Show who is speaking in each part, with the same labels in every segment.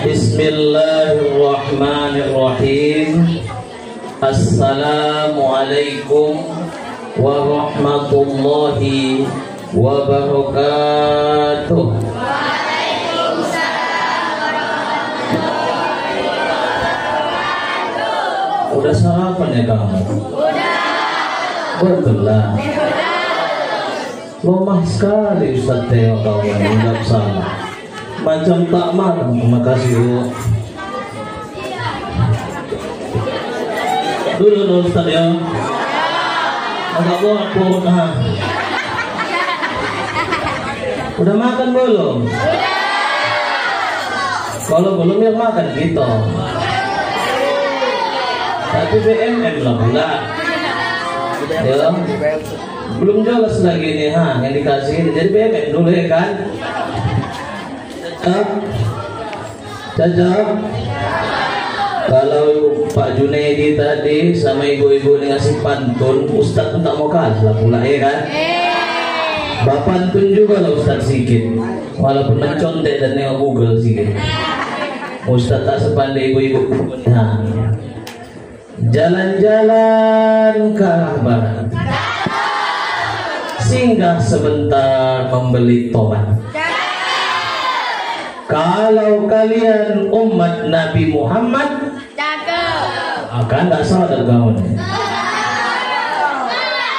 Speaker 1: Bismillahirrahmanirrahim. Assalamualaikum warahmatullahi wabarakatuh. Udah sarapan ya kamu? Udah. Betul lah. Lemah sekali Ustaz Teo kamu menjawab salah. Macam tak makan. Terima kasih Bu. Dulu Ustaz ya. Agak buat pun. Udah makan belum? Udah. Kalau belum yang makan gitu. Tapi BMM lah pula. Ya. Belum jelas lagi nih yang dikasih. Jadi BMM dulu ya kan? Cacap. Kalau Pak Junaidi tadi sama ibu-ibu ngasih pantun, Ustadz pun tak mau kalah pula ya kan? Bapantun juga lah Ustadz sikit, walaupun mencontek dan nengok Google sikit. Ustadz tak sepandai ibu-ibu. Nah, jalan-jalan ke arah barat, singgah sebentar membeli tomat. Kalau kalian umat Nabi Muhammad, akan tak salah kamu.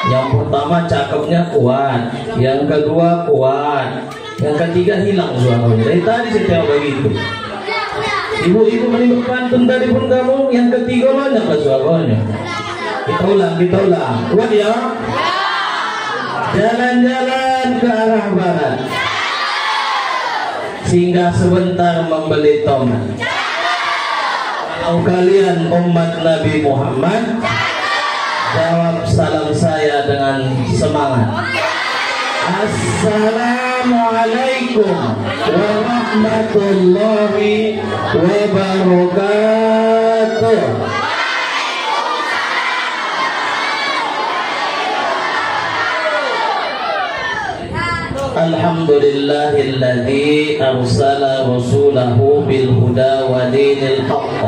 Speaker 1: Yang pertama cakepnya kuat, yang kedua kuat, yang ketiga hilang suaranya. Dari tadi saya tahu begitu. Ibu-ibu menimbang pantun tadi pun kamu, yang ketiga banyak lah suaranya. Kita ulang. Kuat ya? Jalan-jalan ke arah barat, singgah sebentar membeli tomat. Kalau kalian umat Nabi Muhammad, jawab salam saya dengan semangat. Assalamualaikum warahmatullahi wabarakatuh. Alhamdulillahilladzi arsala rasulahu bil huda wa dinil haqq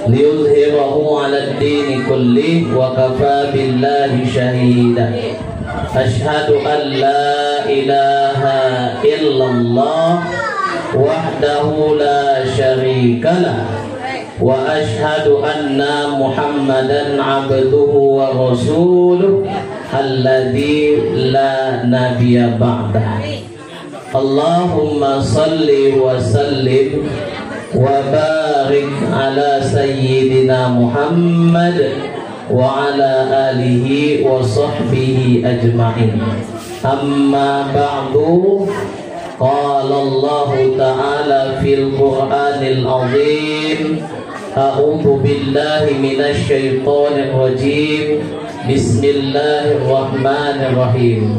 Speaker 1: liyuzhirahu 'alad dini kulli wa kafa billahi shahida. Asyhadu an la ilaha illallah wahdahu la syarikalah wa asyhadu anna Muhammadan 'abduhu wa rasuluh alladzi la nabiyya ba'dah. Allahumma salli wa sallim wa barik ala sayyidina Muhammad wa ala alihi wa sahbihi ajma'in. Amma ba'du, qala Allah ta'ala fil Qur'anil azim, a'udzu billahi minasy syaithanir rajim. Bismillahirrahmanirrahim.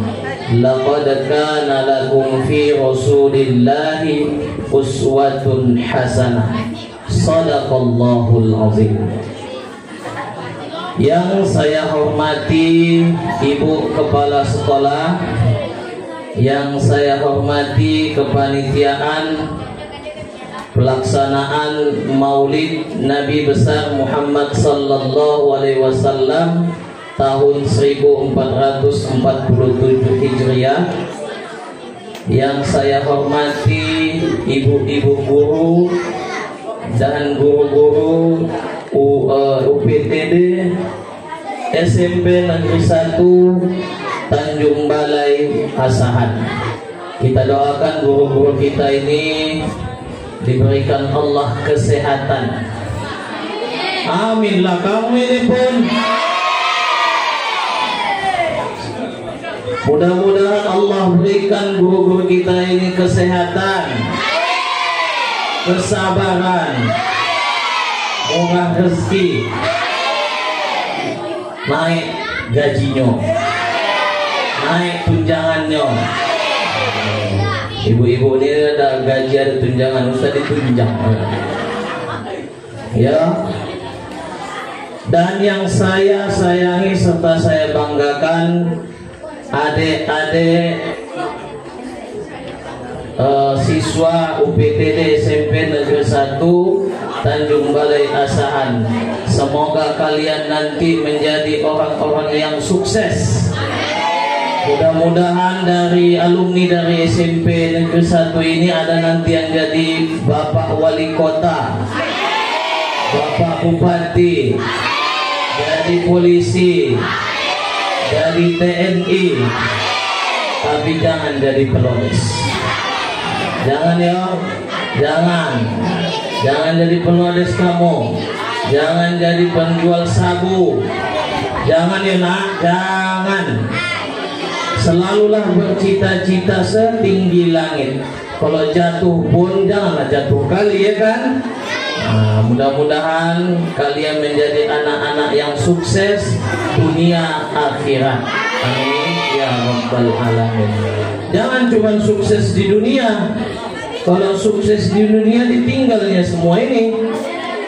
Speaker 1: Laqad kana lakum fi Rasulillahi uswatun hasanah. Shadaqallahul azim. Yang saya hormati Ibu Kepala Sekolah, yang saya hormati kepanitiaan pelaksanaan Maulid Nabi besar Muhammad sallallahu alaihi wasallam tahun 1447 Hijriah, yang saya hormati ibu-ibu guru dan guru-guru UPTD SMP Negeri 1 Tanjung Balai Asahan. Kita doakan guru-guru kita ini diberikan Allah kesehatan. Amin lah kamu ini pun. Mudah-mudahan Allah berikan guru-guru kita ini kesehatan, kesabaran, murah rezeki, naik gajinya, naik tunjangannya. Ibu-ibu ini ada gaji, ada tunjangan, usah ditunjang. Ya. Dan yang saya sayangi serta saya banggakan, adik-adik siswa UPTD SMP Negeri 1 Tanjung Balai Asahan. Semoga kalian nanti menjadi orang-orang yang sukses. Mudah-mudahan dari alumni dari SMP Negeri 1 ini ada nanti yang jadi Bapak Wali Kota, Bapak Bupati, jadi polisi, jadi TNI, tapi jangan jadi penulis. Jangan ya, jangan jadi penulis kamu, jangan jadi penjual sabu, jangan ya nak, jangan. Selalulah bercita-cita setinggi langit. Kalau jatuh pun janganlah jatuh kali, ya kan? Nah, mudah-mudahan kalian menjadi anak-anak yang sukses dunia akhirat. Amin ya rabbal alamin. Jangan cuma sukses di dunia. Kalau sukses di dunia ditinggalnya semua ini.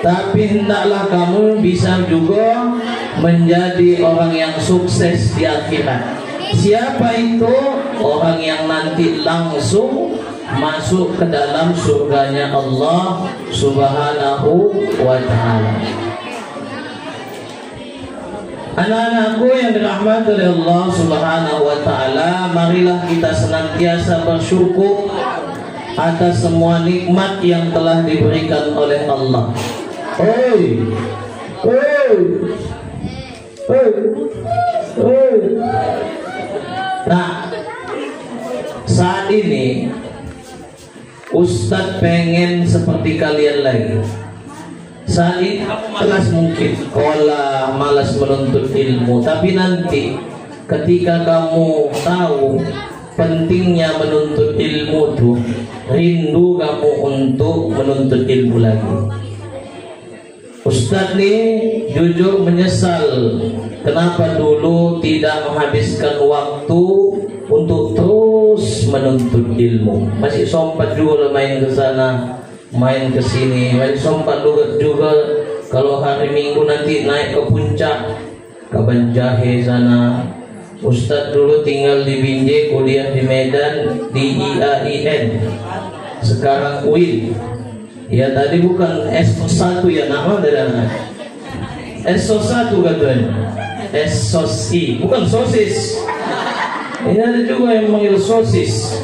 Speaker 1: Tapi hendaklah kamu bisa juga menjadi orang yang sukses di akhirat. Siapa itu? Orang yang nanti langsung masuk ke dalam surganya Allah Subhanahu wa ta'ala. Anak-anakku yang dirahmati oleh Allah Subhanahu wa ta'ala, marilah kita senantiasa bersyukur atas semua nikmat yang telah diberikan oleh Allah. Nah, saat ini Ustadz pengen seperti kalian lagi. Saat ini kamu malas mungkin, malas menuntut ilmu. Tapi nanti ketika kamu tahu pentingnya menuntut ilmu tuh, rindu kamu untuk menuntut ilmu lagi. Ustadz nih jujur menyesal kenapa dulu tidak menghabiskan waktu untuk terus menuntut ilmu. Masih sempat juga main ke sana, main ke sini, masih sempat juga kalau hari Minggu nanti naik ke puncak, ke Banjahe sana. Ustadz dulu tinggal di Binjai, kuliah di Medan di IAIN, sekarang UIN. Ya tadi bukan SO1 ya, nama dari anak SO1 katanya, SOSI, bukan sosis. Ini ada juga yang memanggil sosis,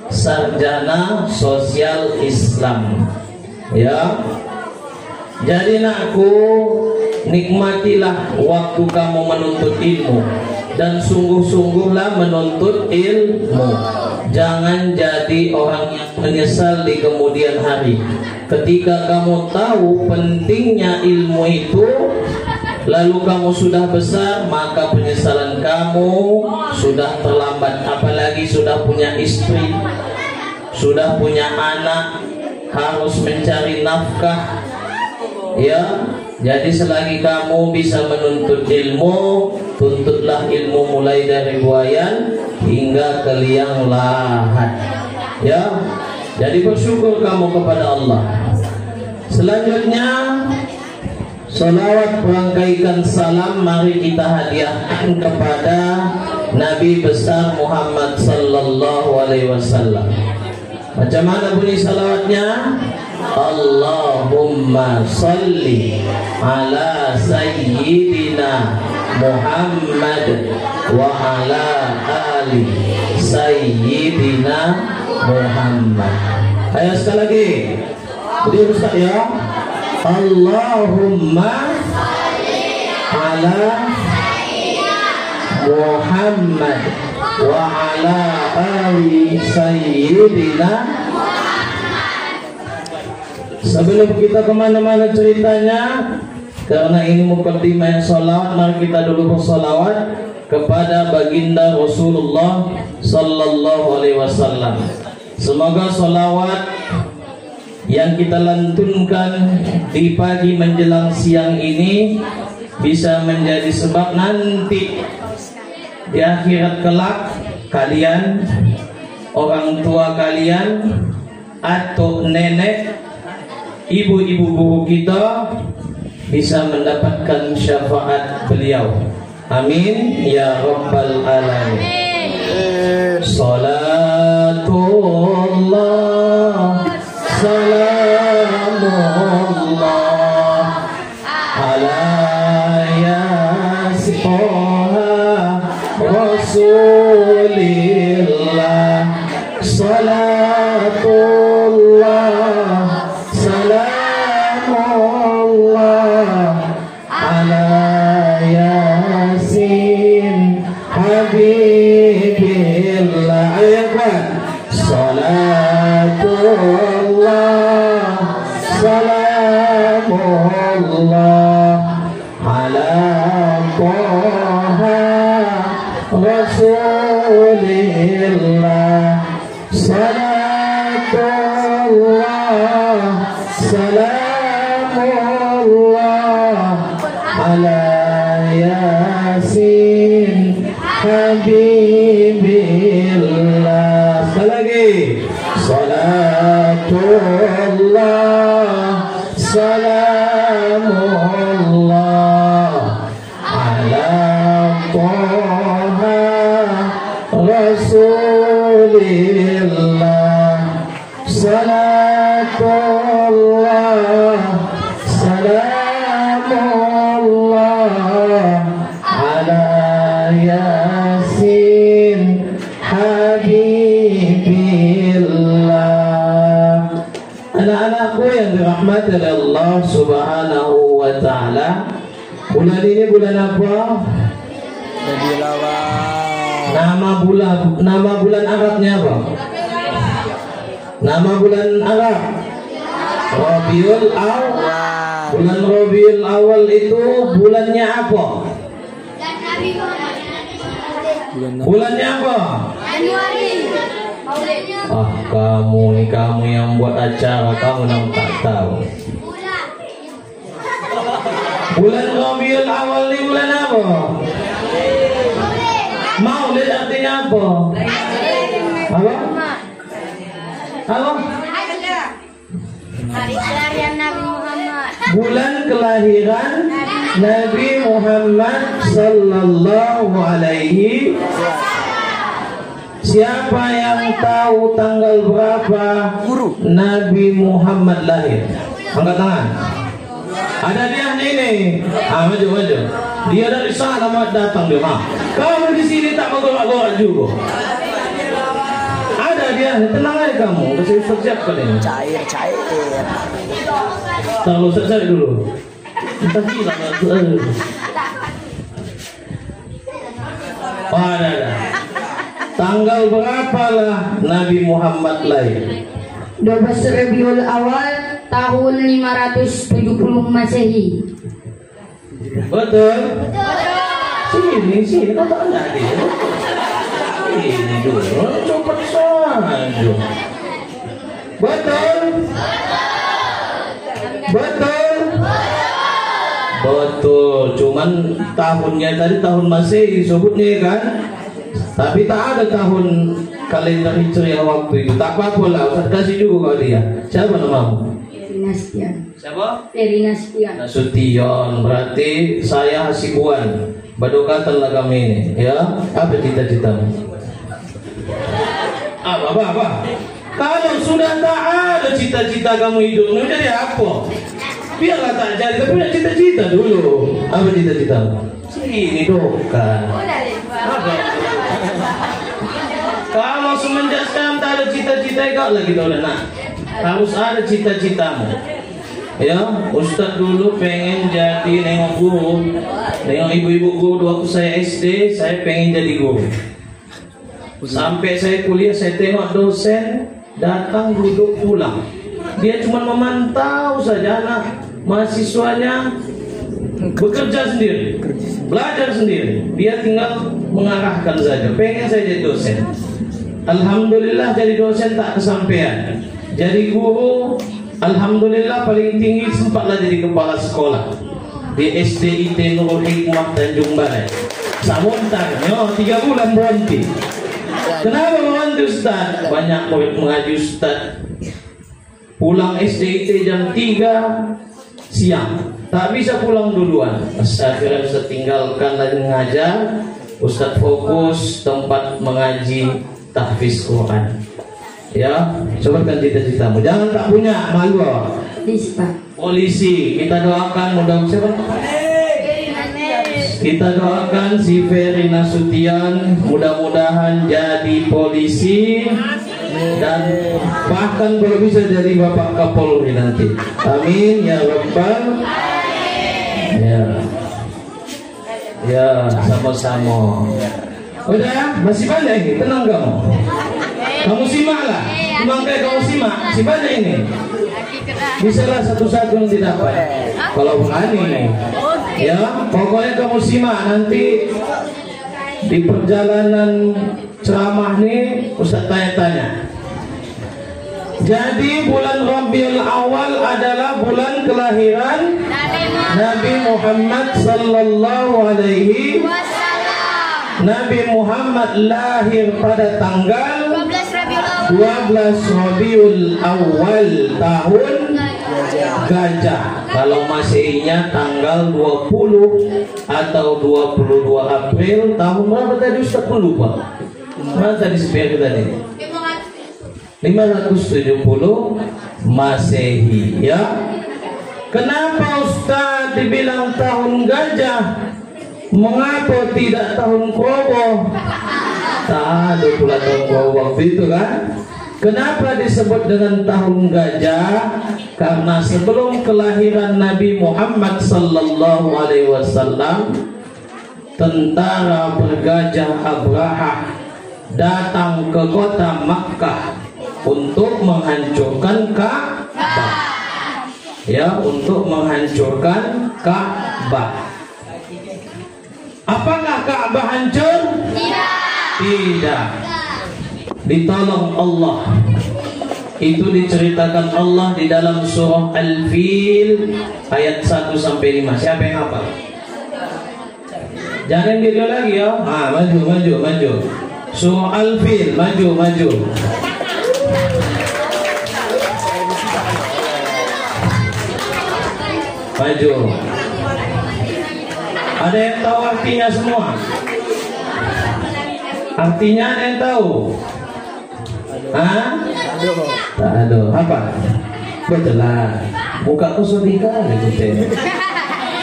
Speaker 1: sarjana sosial Islam. Ya, jadi nakku, nikmatilah waktu kamu menuntut ilmu dan sungguh-sungguhlah menuntut ilmu. Jangan jadi orang yang menyesal di kemudian hari. Ketika kamu tahu pentingnya ilmu itu, lalu kamu sudah besar, maka penyesalan kamu sudah terlambat. Apalagi sudah punya istri, sudah punya anak, harus mencari nafkah. Ya, jadi selagi kamu bisa menuntut ilmu, tuntutlah ilmu mulai dari buayan hingga ke liang lahat. Ya, jadi bersyukur kamu kepada Allah. Selanjutnya, salawat perangkaikan salam mari kita hadiahkan kepada Nabi besar Muhammad sallallahu alaihi wasallam. Macam mana bunyi salawatnya? Allahumma salli ala sayyidina Muhammad wa ala ali sayyidina Muhammad. Ayo sekali lagi. Jadi Ustaz ya. Allahumma ala Muhammad wa ala ali sayyidina. Sebelum kita kemana-mana ceritanya, karena ini mukaddimah yang sholawat, mari kita dulu bersolawat kepada baginda Rasulullah sallallahu alaihi wasallam. Semoga sholawat yang kita lantunkan di pagi menjelang siang ini bisa menjadi sebab nanti di akhirat kelak kalian, orang tua kalian atau nenek, ibu-ibu guru kita bisa mendapatkan syafaat beliau. Amin ya rabbal alamin. Salatullah Salamullah, salamullah ala Yasin Rasulillah. Salatullah, salamullah ala Yasin Habibillah. Ayo yang kuat. Salatullah, salamullah ala Taha Rasulillah. Salatullah, salamullah ala Yasin Habibillah. Sekali lagi. Salatullah, salamullah ala Taha Rasulillah. Salatullah, salamullah ala Yasin Habibillah. Anak-anakku yang dirahmati oleh Allah Subhanahu wa Ta'ala, bulan ini bulan apa? Nama bulan Arabnya apa? Nama bulan Arab Rabiul Awal. Bulan Rabiul Awal itu bulannya apa? Bulannya apa? Ah, kamu yang buat acara, kamu yang tak tahu. Bulan Rabiul Awal ini bulan apa? Maulid artinya apa? Apa? Apa?
Speaker 2: Hari kelahiran Nabi Muhammad.
Speaker 1: Bulan kelahiran Nabi Muhammad sallallahu alaihi. Siapa yang tahu tanggal berapa Nabi Muhammad lahir? Angkat tangan. Ada dia ini. Maju. Dia dari sana datang dia. Kamu di sini tak bergerak juga. Ada dia, tenang aja kamu. Kasih siap kali ini.
Speaker 3: Cair.
Speaker 1: Terlalu cari dulu. Kita hilang. Ada. Tanggal berapa lah Nabi Muhammad lahir?
Speaker 2: 12 Rabiul Awal tahun 570 Masehi.
Speaker 1: Betul? Sini kau tak ada dia. Ini dulu, cepat saja. Betul. Cuman tahunnya tadi tahun Masehi sebutnya kan. Tapi tak ada tahun kalender Hijriah waktu itu. Tak apa-apa lah, Ustaz kasih juga kau dia. Siapa namamu?
Speaker 2: Erinastian.
Speaker 1: Siapa?
Speaker 2: Erinastian.
Speaker 1: Nasution. Berarti saya Hasibuan. Badokatan lah kami ini. Ya, apa cita-citamu? Apa? Kalau sudah tak ada cita-cita kamu hidup, mau jadi apa? Biarlah tak jadi, tapi punya cita-cita dulu. Apa cita-citamu? Sini dokan. Kalau semenjak sekarang tak ada cita-cita, kau lagi tahu nak. Harus ada cita-citamu. Ya, Ustaz dulu pengen jadi nengok guru, nengok ibu-ibu guru. Waktu saya SD, saya pengen jadi guru. Sampai saya kuliah, saya tengok dosen datang duduk pulang. Dia cuma memantau saja anak mahasiswanya bekerja sendiri, belajar sendiri. Dia tinggal mengarahkan saja. Pengen saya jadi dosen. Alhamdulillah jadi dosen tak kesampaian. Jadi guru, alhamdulillah paling tinggi sempatlah jadi kepala sekolah di SDIT Nurul Hikmah Tanjung Balai. Samuntar, 3 bulan berhenti. Kenapa berhenti Ustaz? Banyak murid mengaji Ustaz. Pulang SDIT jam 3 siang, tak bisa pulang duluan. Akhirnya Ustaz tinggalkan lagi mengajar. Ustaz fokus tempat mengaji tahfiz Quran. Ya, sebutkan cita-citamu. Jangan tak punya, malu. Polisi, kita doakan mudah-mudahan. Kita doakan si Ferry Nasution mudah-mudahan jadi polisi dan bahkan kalau bisa jadi Bapak Kapolri nanti. Amin ya Rabbal. Ya, sama-sama. Udah, masih banyak ini, tenang kamu. Kamu simak lah, kayak kamu simak, si banyak ini. Bisalah satu-satu yang didapat. Kalau berani, ya pokoknya kamu simak nanti di perjalanan ceramah nih Ustaz tanya-tanya. Jadi bulan Rabiul Awal adalah bulan kelahiran Nabi Muhammad sallallahu alaihi wasallam. Nabi Muhammad lahir pada tanggal 12 Rabiul Awal tahun Gajah. Kalau Masehinya tanggal 20 atau 22 April tahun berapa tadi Ustaz pun lupa. Mana tadi sepiak tadi? 570 Masehi, ya. Kenapa Ustaz dibilang tahun gajah? Mengapa tidak tahun kerbau? Tak ada pula tahun kerbau itu kan? Kenapa disebut dengan tahun gajah? Karena sebelum kelahiran Nabi Muhammad sallallahu alaihi wasallam, tentara bergajah Abraha datang ke kota Makkah untuk menghancurkan Ka'bah. Ya, untuk menghancurkan Ka'bah. Apakah Ka'bah hancur? Tidak. Ditolong Allah. Itu diceritakan Allah di dalam surah Al-Fil ayat 1 sampai 5. Siapa yang hafal? Jangan video lagi ya. Maju. Surah Al-Fil, maju. Maju. Ada yang tahu artinya semua? Artinya ada yang tahu? Hah? Tak ada. Apa? Betul lah. Muka kau sedih kali gitu.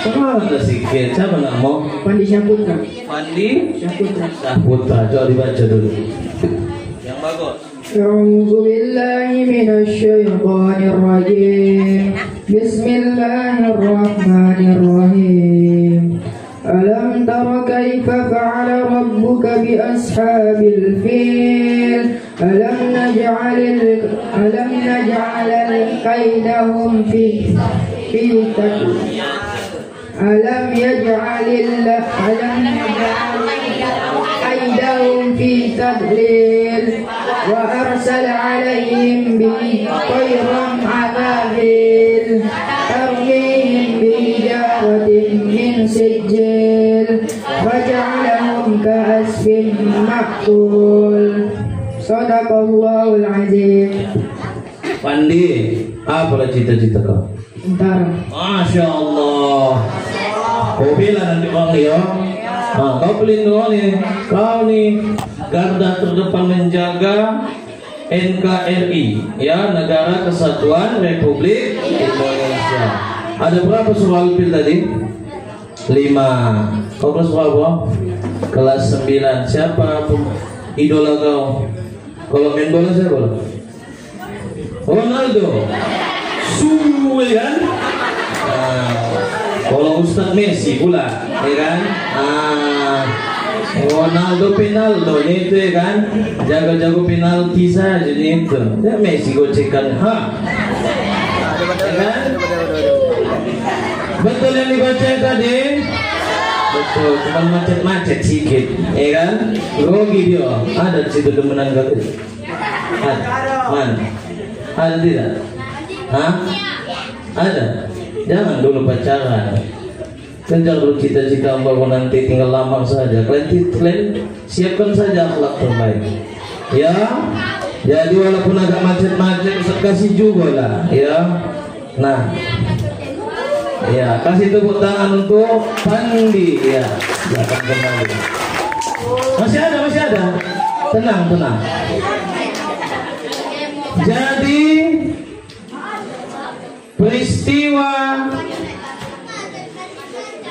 Speaker 1: Semangat sikit. Siapa nak mau?
Speaker 2: Pandi Syaputra.
Speaker 1: Pandi Syaputra. Coba dibaca dulu. Yang bagus.
Speaker 2: أعوذ بالله من الشيطان الرجيم بسم الله الرحمن الرحيم ألم تر كيف فعل ربك بأصحاب الفيل ألم نجعل كيدهم في تدليل ألم يجعل كيدهم في تضليل وأرسل عليهم طيرا أبابيل ترميهم بحجارة من سجيل فجعلهم كعصف مأكول صدق الله العظيم.
Speaker 1: Pandi, apa cita-cita kau?
Speaker 2: Tentara.
Speaker 1: Masya Allah. Kau bilang nanti orang dia. Kau pelindung nih. Kau nih garda terdepan menjaga NKRI, ya, Negara Kesatuan Republik Indonesia. Ada berapa surah Al-Fil tadi? 5. Kau kelas berapa? Kelas 9. Siapa idola kau? Kalau main bola siapa? Ronaldo. Suwe kan? Kalau Ustaz Messi pula, ya kan? Ronaldo penaldo itu ya kan? Jago-jago penalti saja itu. Ya Messi gocekan, ya kan? Betul yang dibaca tadi? Betul, cuma macet-macet sedikit, ya kan? Grogi dia. Ada di situ demenan kau? Ada. Mana? Ada tidak? Ada. Jangan dulu pacaran. Kejar dulu cita-cita bahwa nanti tinggal lamar saja. Kalian siapkan saja akhlak terbaik. Ya. Jadi walaupun agak macet-macet, kasih juga lah. Ya. Nah. Ya, kasih tepuk tangan untuk Pandi. Ya. Silakan kembali. Masih ada. Tenang. Jadi peristiwa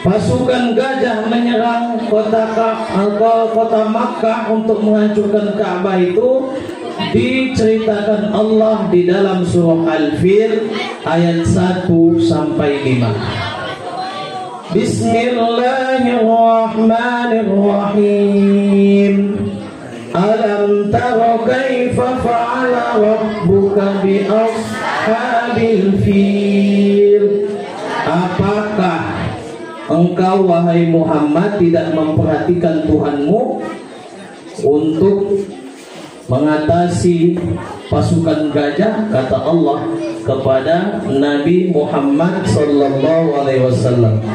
Speaker 1: pasukan gajah menyerang kota Makkah untuk menghancurkan Ka'bah itu diceritakan Allah di dalam surah Al-Fil ayat 1 sampai 5. Bismillahirrahmanirrahim. Alam tara kaifa fa'ala rabbuka bi ashabil fil. Apakah engkau wahai Muhammad tidak memperhatikan Tuhanmu untuk mengatasi pasukan gajah, kata Allah kepada Nabi Muhammad sallallahu alaihi wasallam.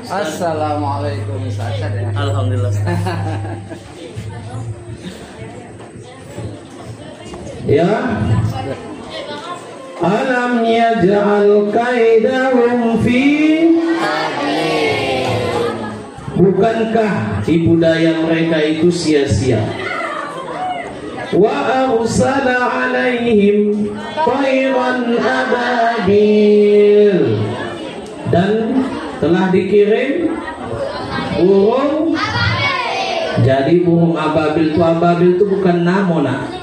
Speaker 3: Assalamualaikum Ustaz ya.
Speaker 1: Alhamdulillah. Ya, alam yaj'al kaidahum fi. Bukankah tipu daya mereka itu sia-sia? Wa arsala alaihim tayran ababil. Dan telah dikirim burung. Jadi burung ababil itu bukan nama, nak.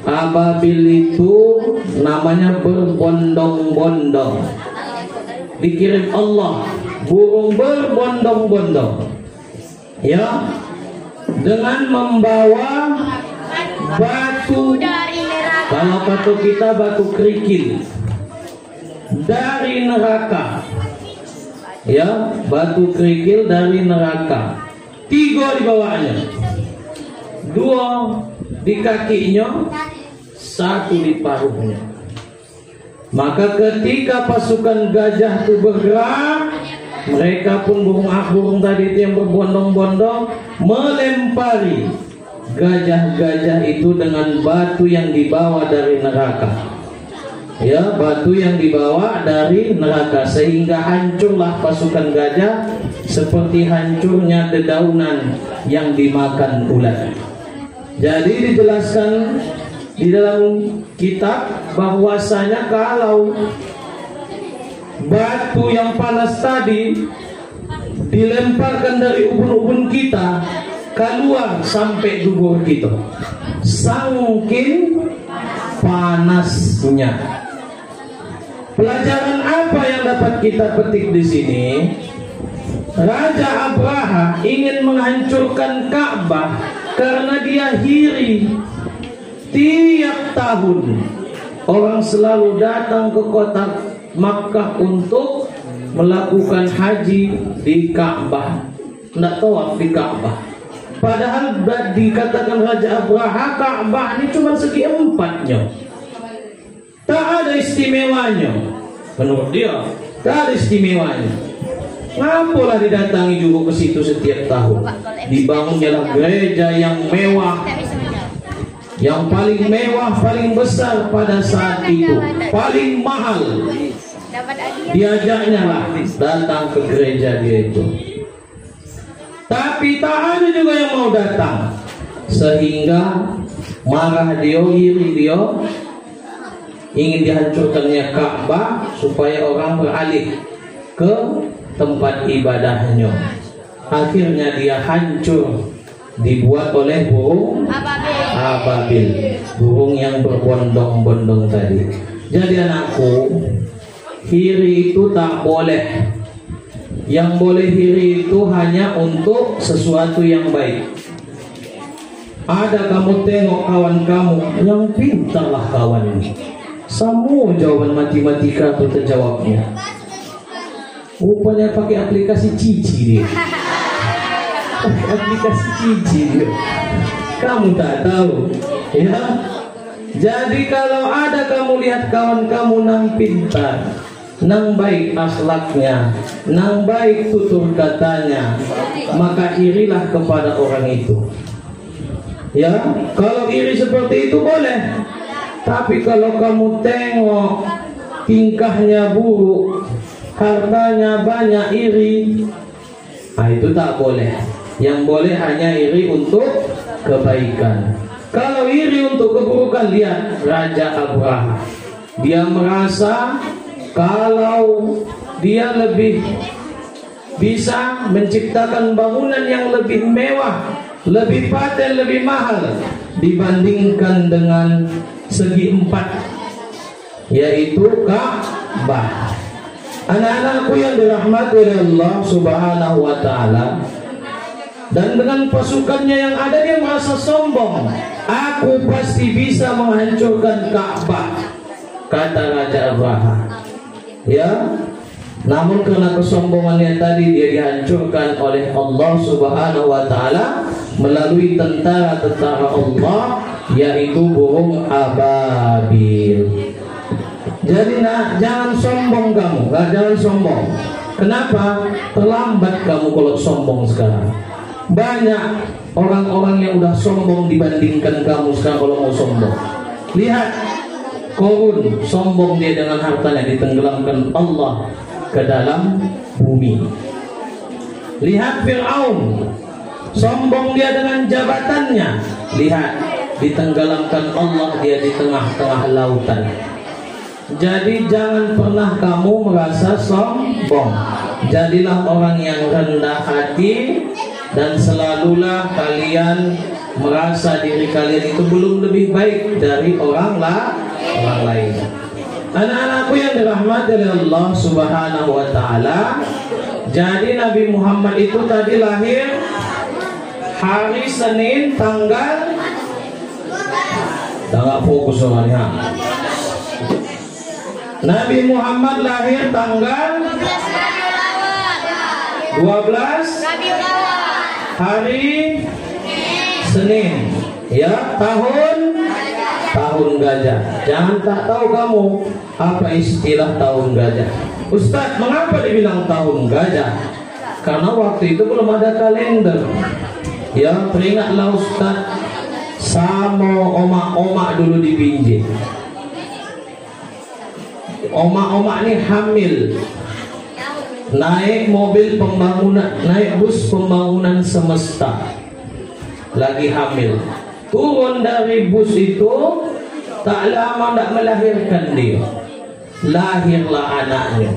Speaker 1: Ababil itu namanya berbondong-bondong. Dikirim Allah burung berbondong-bondong, ya, dengan membawa batu. Kalau kata kita batu kerikil dari neraka, ya, batu kerikil dari neraka. 3 dibawanya, 2 di kakinya, 1 di paruhnya. Maka ketika pasukan gajah itu bergerak, mereka pun burung tadi itu yang berbondong-bondong melempari gajah-gajah itu dengan batu yang dibawa dari neraka. Ya, batu yang dibawa dari neraka, sehingga hancurlah pasukan gajah seperti hancurnya dedaunan yang dimakan ulat. Jadi dijelaskan di dalam kitab bahwasanya kalau batu yang panas tadi dilemparkan dari ubun-ubun kita, keluar sampai dubur kita, saking panasnya. Pelajaran apa yang dapat kita petik di sini? Raja Abraha ingin menghancurkan Ka'bah karena dia iri. Tiap tahun orang selalu datang ke kota Makkah untuk melakukan haji di Ka'bah, tidak tawaf di Ka'bah. Padahal dikatakan Raja Abraha Ka'bah ini cuma segi 4-nya, tak ada istimewanya. Menurut dia tak ada istimewanya. Ngapalah didatangi juga ke situ setiap tahun? Dibangunnya gereja yang mewah, yang paling mewah, paling besar pada saat itu, paling mahal. Diajaknya lah datang ke gereja dia itu. Tapi tak ada juga yang mau datang, sehingga marah dia, iri dia, ingin dihancurkannya Ka'bah supaya orang beralih ke tempat ibadahnya. Akhirnya dia hancur, dibuat oleh burung ababil, burung yang berbondong-bondong tadi. Jadi anakku, iri itu tak boleh. Yang boleh iri itu hanya untuk sesuatu yang baik. Ada kamu tengok kawan kamu yang pintarlah kawan ini, semua jawaban matematika itu terjawabnya. Rupanya pakai aplikasi cici dia. Aplikasi cici dia. Kamu tak tahu, ya. Jadi kalau ada kamu lihat kawan kamu nang pintar, nang baik akhlaknya, nang baik tutur katanya, maka irilah kepada orang itu. Ya, kalau iri seperti itu boleh. Tapi kalau kamu tengok tingkahnya buruk, hartanya banyak, iri, itu tak boleh. Yang boleh hanya iri untuk kebaikan. Kalau iri untuk keburukan, lihat Raja Abraha. Dia merasa kalau dia lebih bisa menciptakan bangunan yang lebih mewah, lebih paten, lebih mahal dibandingkan dengan segi empat, yaitu Ka'bah. Anak-anakku yang dirahmati oleh Allah Subhanahu wa ta'ala, dan dengan pasukannya yang ada dia merasa sombong. Aku pasti bisa menghancurkan Ka'bah, kata Raja Abraha. Ya, namun karena kesombongannya tadi dia dihancurkan oleh Allah Subhanahu wa ta'ala melalui tentara-tentara Allah, yaitu burung ababil. Jadi jangan sombong kamu, jangan sombong. Kenapa? Terlambat kamu kalau sombong sekarang. Banyak orang-orang yang udah sombong dibandingkan kamu sekarang kalau mau sombong. Lihat Korun, sombong dia dengan hartanya, ditenggelamkan Allah ke dalam bumi. Lihat Fir'aun, sombong dia dengan jabatannya. Lihat, ditenggelamkan Allah dia di tengah-tengah lautan. Jadi jangan pernah kamu merasa sombong. Jadilah orang yang rendah hati, dan selalulah kalian merasa diri kalian itu belum lebih baik dari orang lain. Anak-anakku yang dirahmati oleh Allah Subhanahu wa ta'ala, jadi Nabi Muhammad itu tadi lahir hari Senin tanggal, nggak fokus soalnya. Nabi Muhammad lahir tanggal 12 hari Senin, ya, tahun gajah. Jangan tak tahu kamu apa istilah tahun gajah. Ustadz, mengapa dibilang tahun gajah? Karena waktu itu belum ada kalender. Ya, teringatlah Ustadz sama omak-omak dulu di Binjai. Omak-omak ini hamil, naik mobil pembangunan, naik bus pembangunan semesta, lagi hamil. Turun dari bus itu, tak lama tak melahirkan dia. Lahirlah anaknya,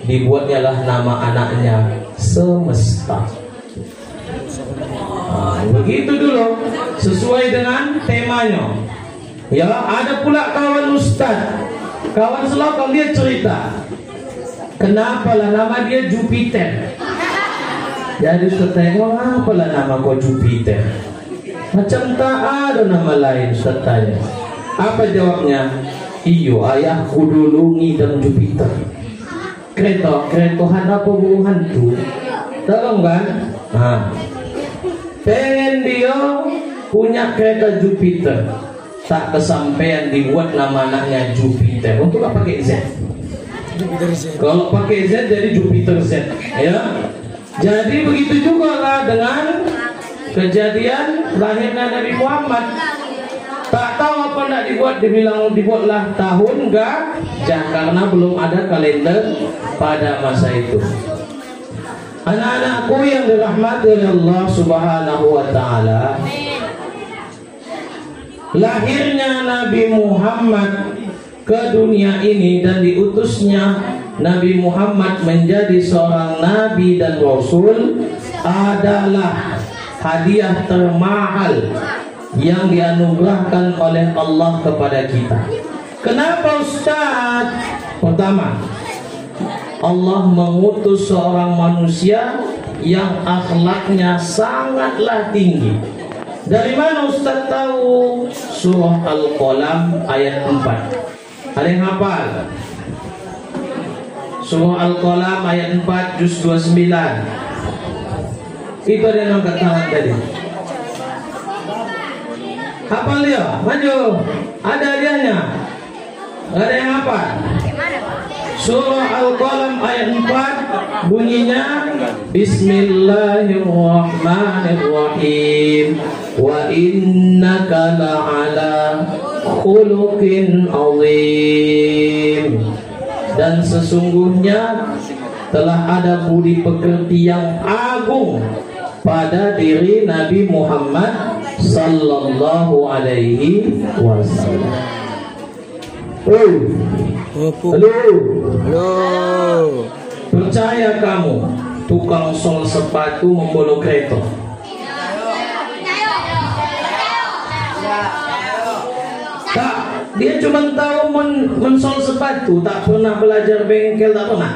Speaker 1: dibuatnya lah nama anaknya Semesta. Begitu dulu, sesuai dengan temanya. Ya, ada pula kawan Ustaz, kawan selokong, dia cerita, kenapa lah nama dia Jupiter. Jadi Ustaz tengok, apa lah nama kau Jupiter? Macam tak ada nama lain. Ustaz tanya, apa jawabnya? Iyo, ayahku dulu ngidam Jupiter. Keretohan apa burung hantu? Tahu kan? Nah, pengen dia punya kereta Jupiter, tak kesampaian dibuat nama anaknya Jupiter. Untuk apa pakai Z? Kalau pakai Z jadi Jupiter Z, ya. Jadi begitu juga lah dengan kejadian lahirnya Nabi Muhammad. Tak tahu apa nak dibuatlah tahun gajah, karena belum ada kalender pada masa itu. Anak-anakku yang dirahmati oleh Allah Subhanahu wa ta'ala, lahirnya Nabi Muhammad ke dunia ini dan diutusnya Nabi Muhammad menjadi seorang nabi dan rasul adalah hadiah termahal yang dianugerahkan oleh Allah kepada kita. Kenapa Ustaz? Pertama, Allah mengutus seorang manusia yang akhlaknya sangatlah tinggi. Dari mana Ustaz tahu? Surah Al-Qalam ayat 4. Ada yang hafal? Surah Al-Qalam ayat 4 juz 29. Itu ada yang angkat tangan tadi. Hafal dia? Maju. Ada hadiahnya. Ada yang hafal? Surah Al-Qalam ayat 4 bunyinya, Bismillahirrahmanirrahim. Wa innaka la'ala khuluqin azim. Dan sesungguhnya telah ada budi pekerti yang agung pada diri Nabi Muhammad sallallahu alaihi wasallam. Halo. Percaya kamu tukang sol sepatu membolok kereta? Tak, dia cuma tahu mensol sepatu, tak pernah belajar bengkel, tak pernah.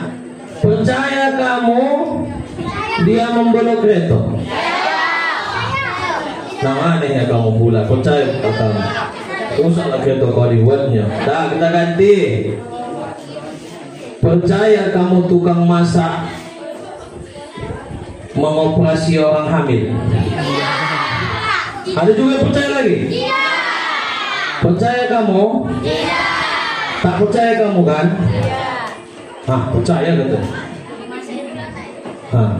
Speaker 1: Percaya kamu dia membolok kereta? Nah, anehnya kamu pula percaya kamu. Usahlah kereta kau dibuatnya. Tak, kita ganti. Percaya kamu tukang masak mengoperasi orang hamil? Ada juga yang percaya lagi? Percaya kamu? Tak percaya kamu kan? Percaya kata.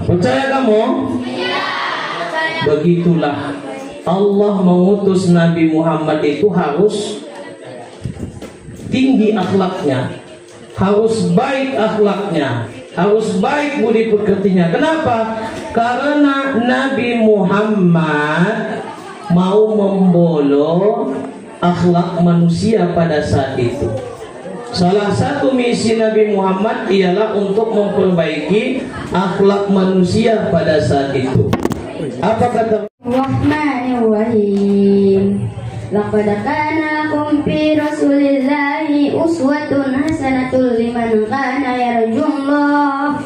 Speaker 1: Percaya kamu? Begitulah Allah mengutus Nabi Muhammad itu harus tinggi akhlaknya, harus baik akhlaknya, harus baik budi pekertinya. Kenapa? Karena Nabi Muhammad mau membolok akhlak manusia pada saat itu. Salah satu misi Nabi Muhammad ialah untuk memperbaiki akhlak manusia pada saat itu. Apa kata
Speaker 3: Bismillahirrahmanirrahim. Laqad kana lakum fi Rasulillahi uswatun hasanatun liman kana yarjullaha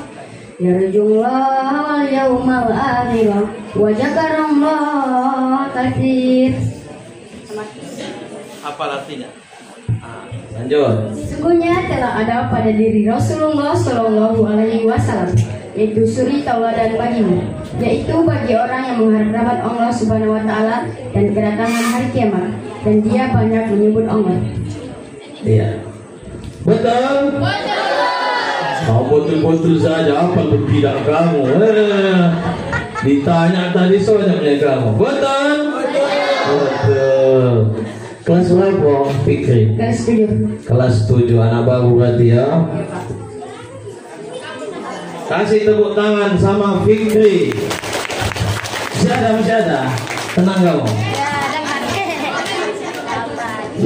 Speaker 3: wal yawmal akhir wa dzakarallaha katsir.
Speaker 1: Apa artinya? Lanjut.
Speaker 3: Sesungguhnya telah ada pada diri Rasulullah Shallallahu Alaihi Wasallam yaitu suri tauladan bagimu, yaitu bagi orang yang mengharap rahmat Allah Subhanahu Wa Taala dan kedatangan hari kiamat, dan dia banyak menyebut Allah.
Speaker 1: Iya. Betul. Betul. Betul-betul saja. Apa tidak kamu? Ditanya tadi soalnya kamu. Betul. Betul. Kelas berapa, Fikri?
Speaker 3: Kelas 7.
Speaker 1: Kelas 7, anak baru berarti ya. Kasih tepuk tangan sama Fikri. Masih ada. Tenang kamu.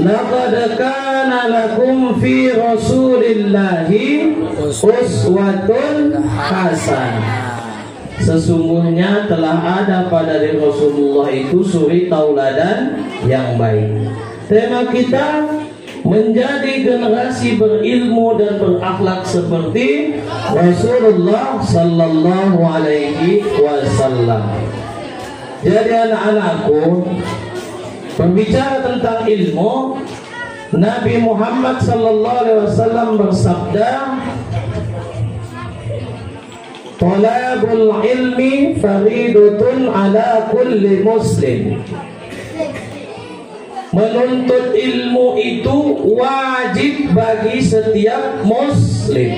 Speaker 1: Laqad kana lakum fi Rasulillahi uswatun hasanah. Sesungguhnya telah ada pada diri Rasulullah itu suri tauladan yang baik. Tema kita menjadi generasi berilmu dan berakhlak seperti Rasulullah Sallallahu Alaihi Wasallam. Jadi anak-anakku, berbicara tentang ilmu, Nabi Muhammad Sallallahu Alaihi Wasallam bersabda, "Talabul ilmi faridatun ala kulli muslim." Menuntut ilmu itu wajib bagi setiap muslim.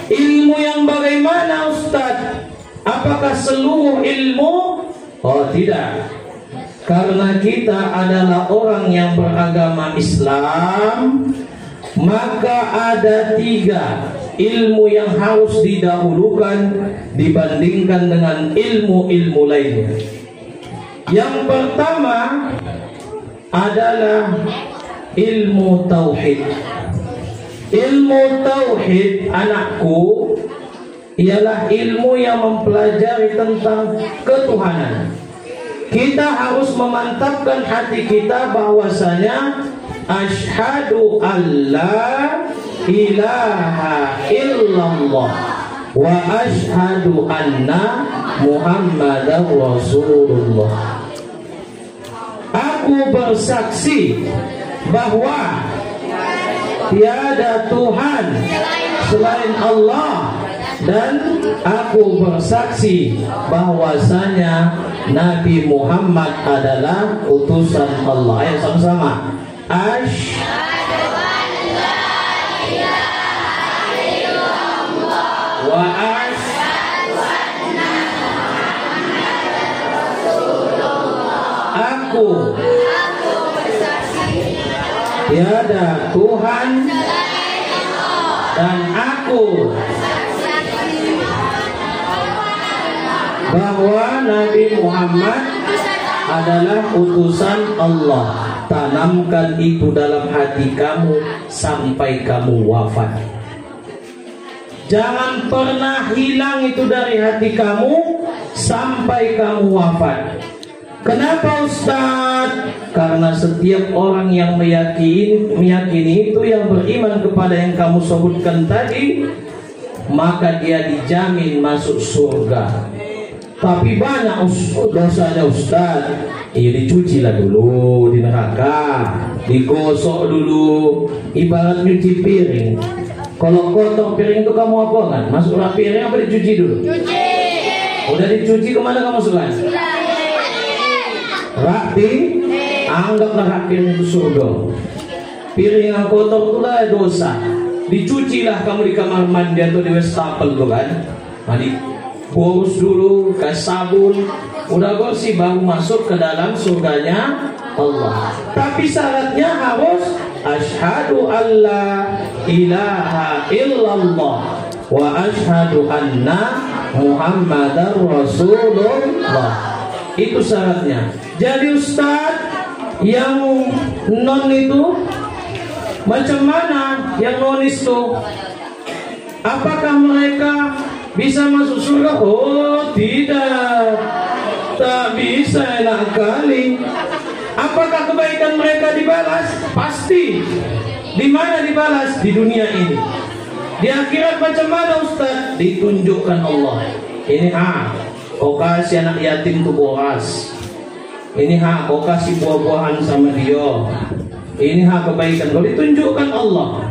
Speaker 1: Ilmu yang bagaimana, Ustaz? Apakah seluruh ilmu? Oh, tidak. Karena kita adalah orang yang beragama Islam, maka ada 3 ilmu yang harus didahulukan dibandingkan dengan ilmu-ilmu lainnya. Yang pertama adalah ilmu tauhid. Ilmu tauhid, anakku, ialah ilmu yang mempelajari tentang ketuhanan. Kita harus memantapkan hati kita bahwasanya asyhadu alla ilaha illallah wa asyhadu anna Muhammadar Rasulullah. Aku bersaksi bahwa tiada Tuhan selain Allah, dan aku bersaksi bahwasanya Nabi Muhammad adalah utusan Allah. Ayo sama-sama. Asyhadu an la ilaha illallah wa asyhadu anna Muhammadar Rasulullah. Aku bersaksi tiada Tuhan dan aku bahwa Nabi Muhammad adalah utusan Allah. Tanamkan itu dalam hati kamu sampai kamu wafat. Jangan pernah hilang itu dari hati kamu sampai kamu wafat. Kenapa Ustaz? Karena setiap orang yang meyakini itu, yang beriman kepada yang kamu sebutkan tadi, maka dia dijamin masuk surga. Tapi banyak dosanya Ustaz. Iya, dicuci lah dulu di neraka, digosok dulu, ibarat nyuci piring. Kalau kotor piring itu kamu apa kan? Masuk piring apa dicuci dulu? Cuci. Udah dicuci, kemana kamu masukkan? Rapi, anggaplah rapi itu surga. Piring yang kotor itulah dosa. Dicucilah kamu di kamar mandi atau di wastafel tuh kan. Mandi, bos dulu, kasih sabun, udah bersih baru masuk ke dalam surganya Allah. Tapi syaratnya harus asyhadu alla ilaha illallah wa asyhadu anna Muhammadar Rasulullah. Itu syaratnya. Jadi Ustaz, yang non itu macam mana? Yang nonis itu, apakah mereka bisa masuk surga? Oh tidak, tak bisa, enak kali. Apakah kebaikan mereka dibalas? Pasti. Di mana dibalas? Di dunia ini. Di akhirat macam mana Ustaz? Ditunjukkan Allah. Ini kau kasih anak yatim tuh boras. Ini kau kasih buah-buahan sama dia. Ini kebaikan. Kau ditunjukkan Allah.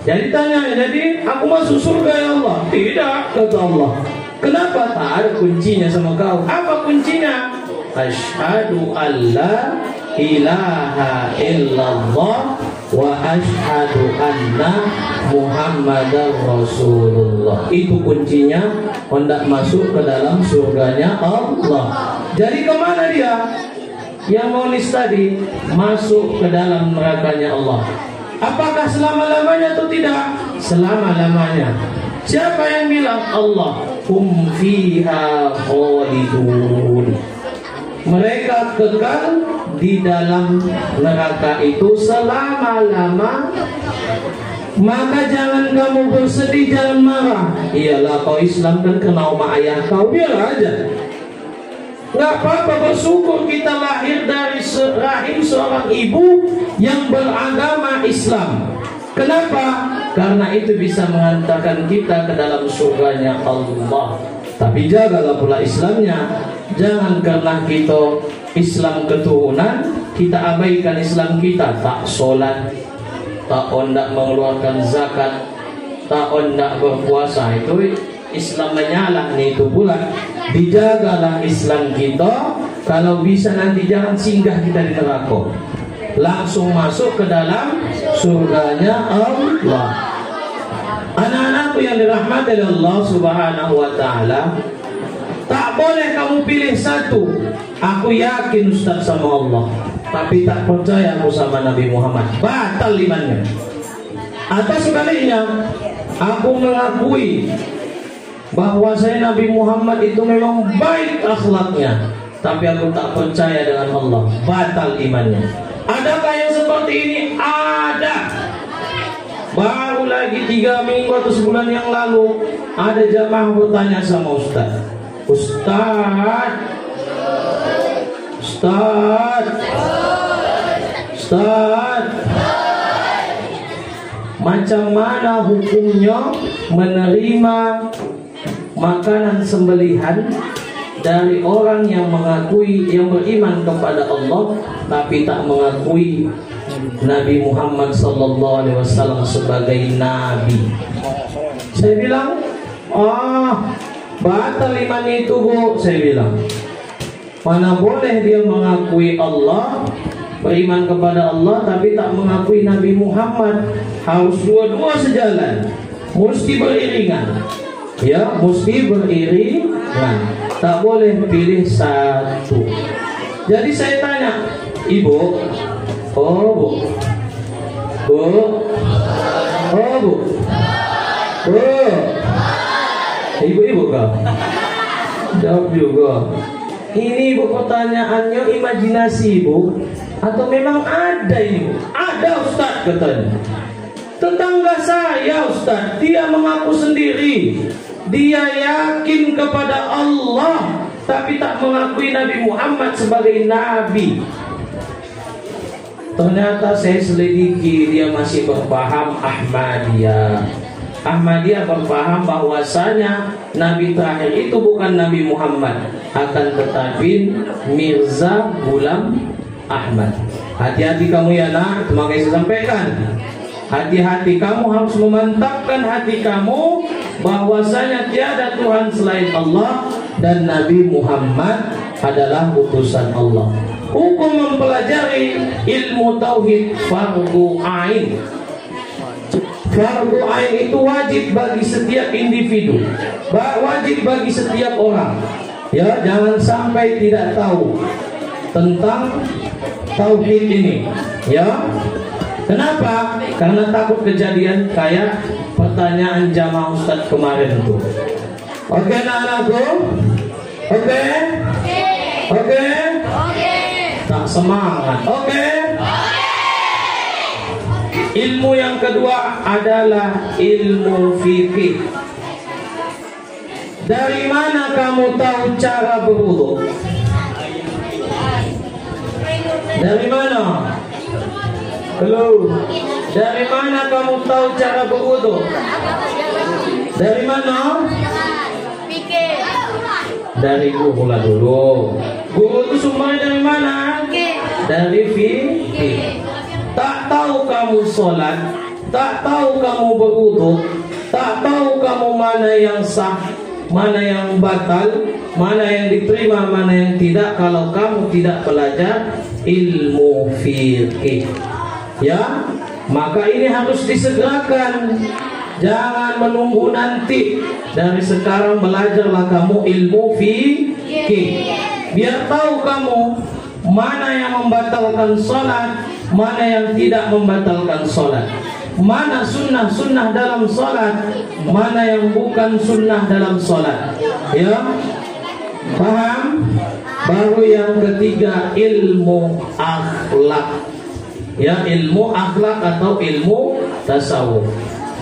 Speaker 1: Jadi tanya, jadi aku masuk surga ya Allah? Tidak, kata Allah. Kenapa? Tak ada kuncinya sama kau. Apa kuncinya? Asyhadu alla ilaha illallah wa asyhadu anna Muhammadar Rasulullah. Itu kuncinya hendak masuk ke dalam surganya Allah. Jadi kemana dia? Yang nulis tadi masuk ke dalam nerakanya Allah. Apakah selama-lamanya atau tidak? Selama-lamanya. Siapa yang bilang? Allah. Hum fiha khalidun. Mereka kekal di dalam neraka itu selama-lama. Maka jangan kamu bersedih, jangan marah. Iyalah kau Islam kan kena sama ayah kau, biar aja. Nggak apa-apa, bersyukur kita lahir dari rahim seorang ibu yang beragama Islam. Kenapa? Karena itu bisa mengantarkan kita ke dalam surganya Allah. Tapi jagalah pula Islamnya. Jangan karena kita Islam keturunan, kita abaikan Islam kita. Tak sholat, tak ondak mengeluarkan zakat, tak ondak berpuasa. Itu Islam menyalah nih itu pula. Dijagalah Islam kita. Kalau bisa nanti jangan singgah kita di neraka, langsung masuk ke dalam surganya Allah. Anak-anakku yang dirahmati oleh Allah Subhanahu wa ta'ala, tak boleh kamu pilih satu. Aku yakin Ustaz sama Allah, tapi tak percaya aku sama Nabi Muhammad. Batal imannya. Atau sebaliknya, aku mengakui bahwa saya Nabi Muhammad itu memang baik akhlaknya, tapi aku tak percaya dengan Allah. Batal imannya. Adakah yang seperti ini? Ada. Baru lagi 3 minggu atau sebulan yang lalu ada jamaah bertanya sama Ustaz, Ustaz, macam mana hukumnya menerima makanan sembelihan dari orang yang mengakui, yang beriman kepada Allah tapi tak mengakui Nabi Muhammad SAW sebagai Nabi? Saya bilang, batal iman itu Bu. Saya bilang, mana boleh dia mengakui Allah, beriman kepada Allah tapi tak mengakui Nabi Muhammad. Harus dua-dua sejalan, mesti beriringan. Ya, mesti beriringan, tak boleh pilih satu. Jadi saya tanya, Ibu, Bu, ibu-ibu kau, Jawab juga. Ini Bu pertanyaannya imajinasi Bu, atau memang ada ini Bu? Ada Ustaz katanya. Tetangga saya Ustaz, dia mengaku sendiri, dia yakin kepada Allah, tapi tak mengakui Nabi Muhammad sebagai Nabi. Ternyata saya selidiki, dia masih berpaham Ahmadiyah. Ahmadiyah berpaham bahwasanya Nabi terakhir itu bukan Nabi Muhammad, akan tetapi Mirza Ghulam Ahmad. Hati-hati kamu ya nak, makanya saya sampaikan. Hati-hati kamu, harus memantapkan hati kamu bahwasanya tiada Tuhan selain Allah dan Nabi Muhammad adalah utusan Allah. Hukum mempelajari ilmu tauhid fardu ain. Fardu ain itu wajib bagi setiap individu, wajib bagi setiap orang. Ya, jangan sampai tidak tahu tentang tauhid ini. Ya, kenapa? Karena takut kejadian kayak pertanyaan jamaah Ustadz kemarin tuh. Oke, anak-anakku? Oke? Oke? Tak semangat. Oke? Ilmu yang kedua adalah ilmu fikih. Dari mana kamu tahu cara berwudu? Dari mana? Halo. Dari mana kamu tahu cara berwudu? Dari mana?
Speaker 3: Fikih.
Speaker 1: Dari guru lah dulu. Guru itu sumbernya dari mana? Dari fikih. Tak tahu kamu sholat, tak tahu kamu berwudu, tak tahu kamu mana yang sah, mana yang batal, mana yang diterima, mana yang tidak, kalau kamu tidak belajar ilmu fikih. Ya, maka ini harus disegerakan. Jangan menunggu nanti. Dari sekarang belajarlah kamu ilmu fikih. Biar tahu kamu mana yang membatalkan sholat, mana yang tidak membatalkan sholat, mana sunnah-sunnah dalam sholat, mana yang bukan sunnah dalam sholat. Ya, paham? Baru yang ketiga ilmu akhlak. Ya, ilmu akhlak atau ilmu tasawuf.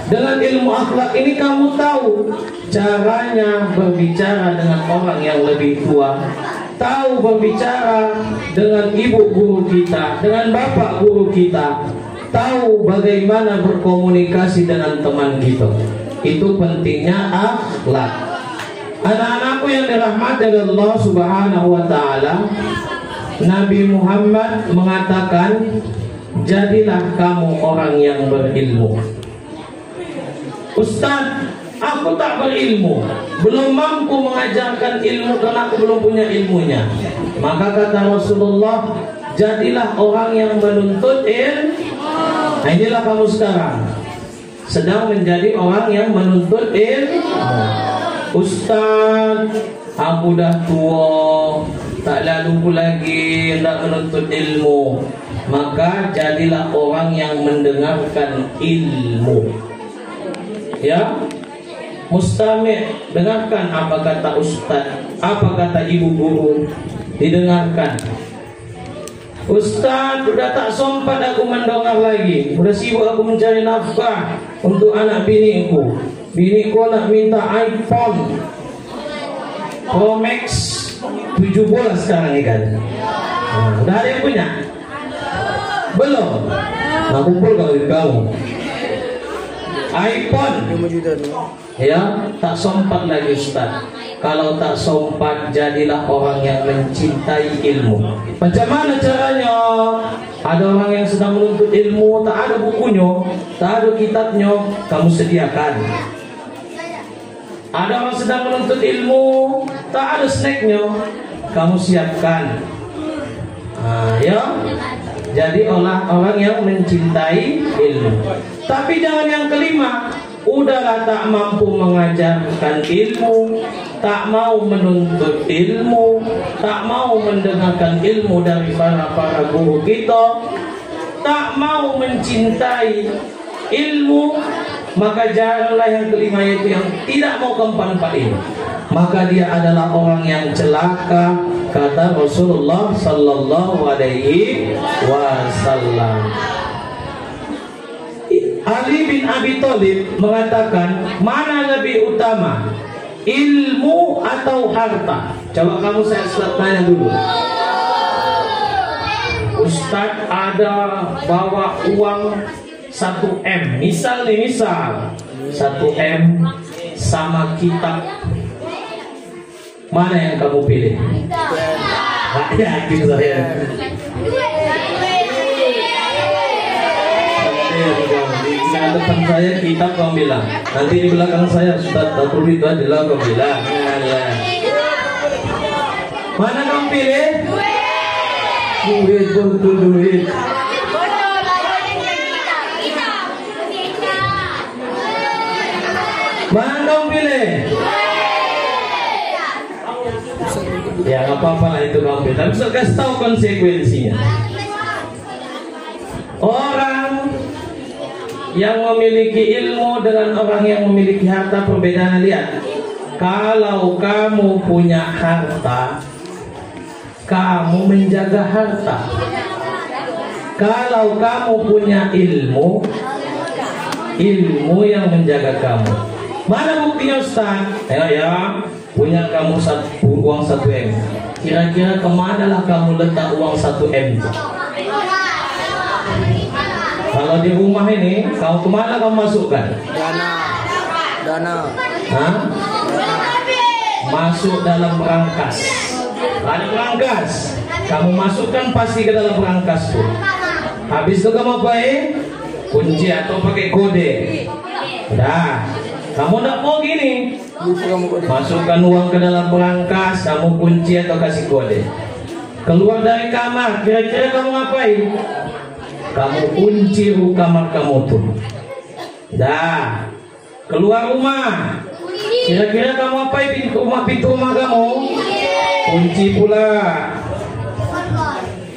Speaker 1: Dengan ilmu akhlak ini kamu tahu caranya berbicara dengan orang yang lebih tua, tahu berbicara dengan ibu guru kita, dengan bapak guru kita, tahu bagaimana berkomunikasi dengan teman kita. Itu pentingnya akhlak. Anak-anakku yang dirahmati Allah Subhanahu wa taala, Nabi Muhammad mengatakan, jadilah kamu orang yang berilmu. Ustaz, aku tak berilmu, belum mampu mengajarkan ilmu karena aku belum punya ilmunya. Maka kata Rasulullah, jadilah orang yang menuntut ilmu. Nah, inilah kamu sekarang sedang menjadi orang yang menuntut ilmu. Ustaz, aku dah tua, tak lalu lagi hendak menuntut ilmu. Maka jadilah orang yang mendengarkan ilmu. Ya, mustami', dengarkan apa kata ustaz, apa kata ibu guru, didengarkan. Ustaz, sudah tak sempat aku mendengar lagi, sudah sibuk aku mencari nafkah untuk anak biniku. Biniku nak minta iPhone Pro Max 17 sekarang ini kan. Udah ada yang punya? Belum? Nah, kumpul kalau kamu iPhone, ya, tak sempat lagi Ustaz. Kalau tak sempat, jadilah orang yang mencintai ilmu. Macam mana caranya? Ada orang yang sedang menuntut ilmu, tak ada bukunya, tak ada kitabnya, kamu sediakan. Ada orang sedang menuntut ilmu, tak ada snacknya, kamu siapkan. Ya, jadi orang yang mencintai ilmu. Tapi jangan yang kelima, udahlah tak mampu mengajarkan ilmu, tak mau menuntut ilmu, tak mau mendengarkan ilmu dari para guru kita, tak mau mencintai ilmu, maka janganlah yang kelima, yaitu yang tidak mau keempat-empat ini. maka dia adalah orang yang celaka, kata Rasulullah sallallahu alaihi wasallam. Ali bin Abi Thalib mengatakan, mana lebih utama, ilmu atau harta? Coba kamu saya tanya dulu. Ustadz ada bawa uang 1M, misal 1M sama kitab, mana yang kamu pilih? Yakin saya. Di depan saya kitab kamu bilang, nanti di belakang saya Ustadz Tatul itu adalah kamu bilang. Mana kamu pilih? Duit, betul duit. Mana kamu pilih? Ya nggak apa-apa lah itu kamu pilih. Tapi saya kasih tahu konsekuensinya. Orang yang memiliki ilmu dengan orang yang memiliki harta perbedaan. Lihat, kalau kamu punya harta, kamu menjaga harta. Kalau kamu punya ilmu, ilmu yang menjaga kamu. Mana buktinya Ustaz? Ya, punya kamu uang 1M. Kira-kira kemana lah kamu letak uang 1M itu? Kalau di rumah ini, kamu kemana kamu masukkan? Dana. Hah? Masuk dalam berangkas. Ada berangkas, kamu masukkan pasti ke dalam berangkas tuh. Habis itu kamu apain? Kunci atau pakai kode. Dah, kamu tidak mau gini. Masukkan uang ke dalam berangkas, kamu kunci atau kasih kode. Keluar dari kamar, kira-kira kamu ngapain? Kamu kunci kamar kamu tuh. Dah, keluar rumah, kira-kira kamu apain pintu rumah kamu? Kunci pula.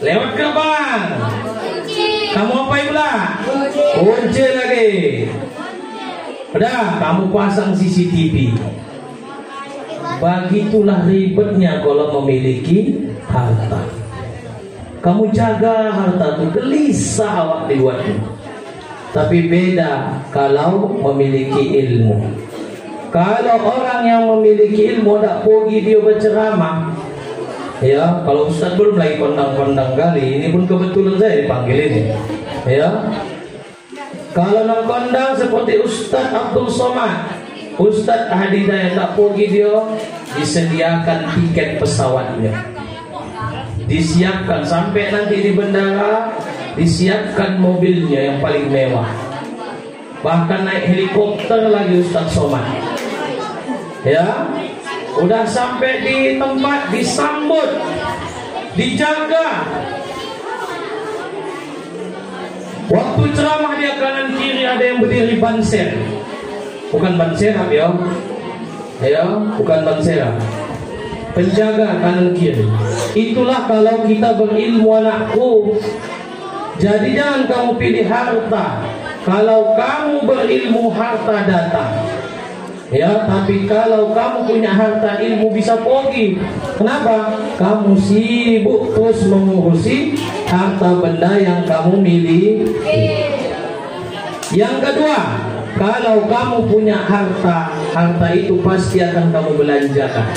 Speaker 1: Lewat gerbang, kamu apain pula? Kunci lagi. Udah, kamu pasang CCTV. Begitulah ribetnya kalau memiliki harta. Kamu jaga harta itu, gelisah awak dibuatnya. Tapi beda kalau memiliki ilmu. Kalau orang yang memiliki ilmu tak pergi dia berceramah. Ya, kalau Ustaz belum lagi kondang-kondang kali, ini pun kebetulan saya dipanggil ini. Ya. Kalau nak kondang seperti Ustaz Abdul Somad, Ustaz Hidayat, tak pergi dia, disediakan tiket pesawatnya. Disiapkan sampai nanti di bandara, disiapkan mobilnya yang paling mewah. Bahkan naik helikopter lagi Ustaz Somad. Ya, udah sampai di tempat disambut, dijaga. Waktu ceramah dia kanan kiri ada yang berdiri banser, bukan banser ya, bukan banser, penjaga kanan kiri. Itulah kalau kita berilmu anakku. Jadi jangan kamu pilih harta. Kalau kamu berilmu harta datang. Ya, tapi kalau kamu punya harta, ilmu bisa pergi. Kenapa? Kamu sibuk terus mengurusi harta benda yang kamu miliki. Yang kedua, kalau kamu punya harta, harta itu pasti akan kamu belanjakan.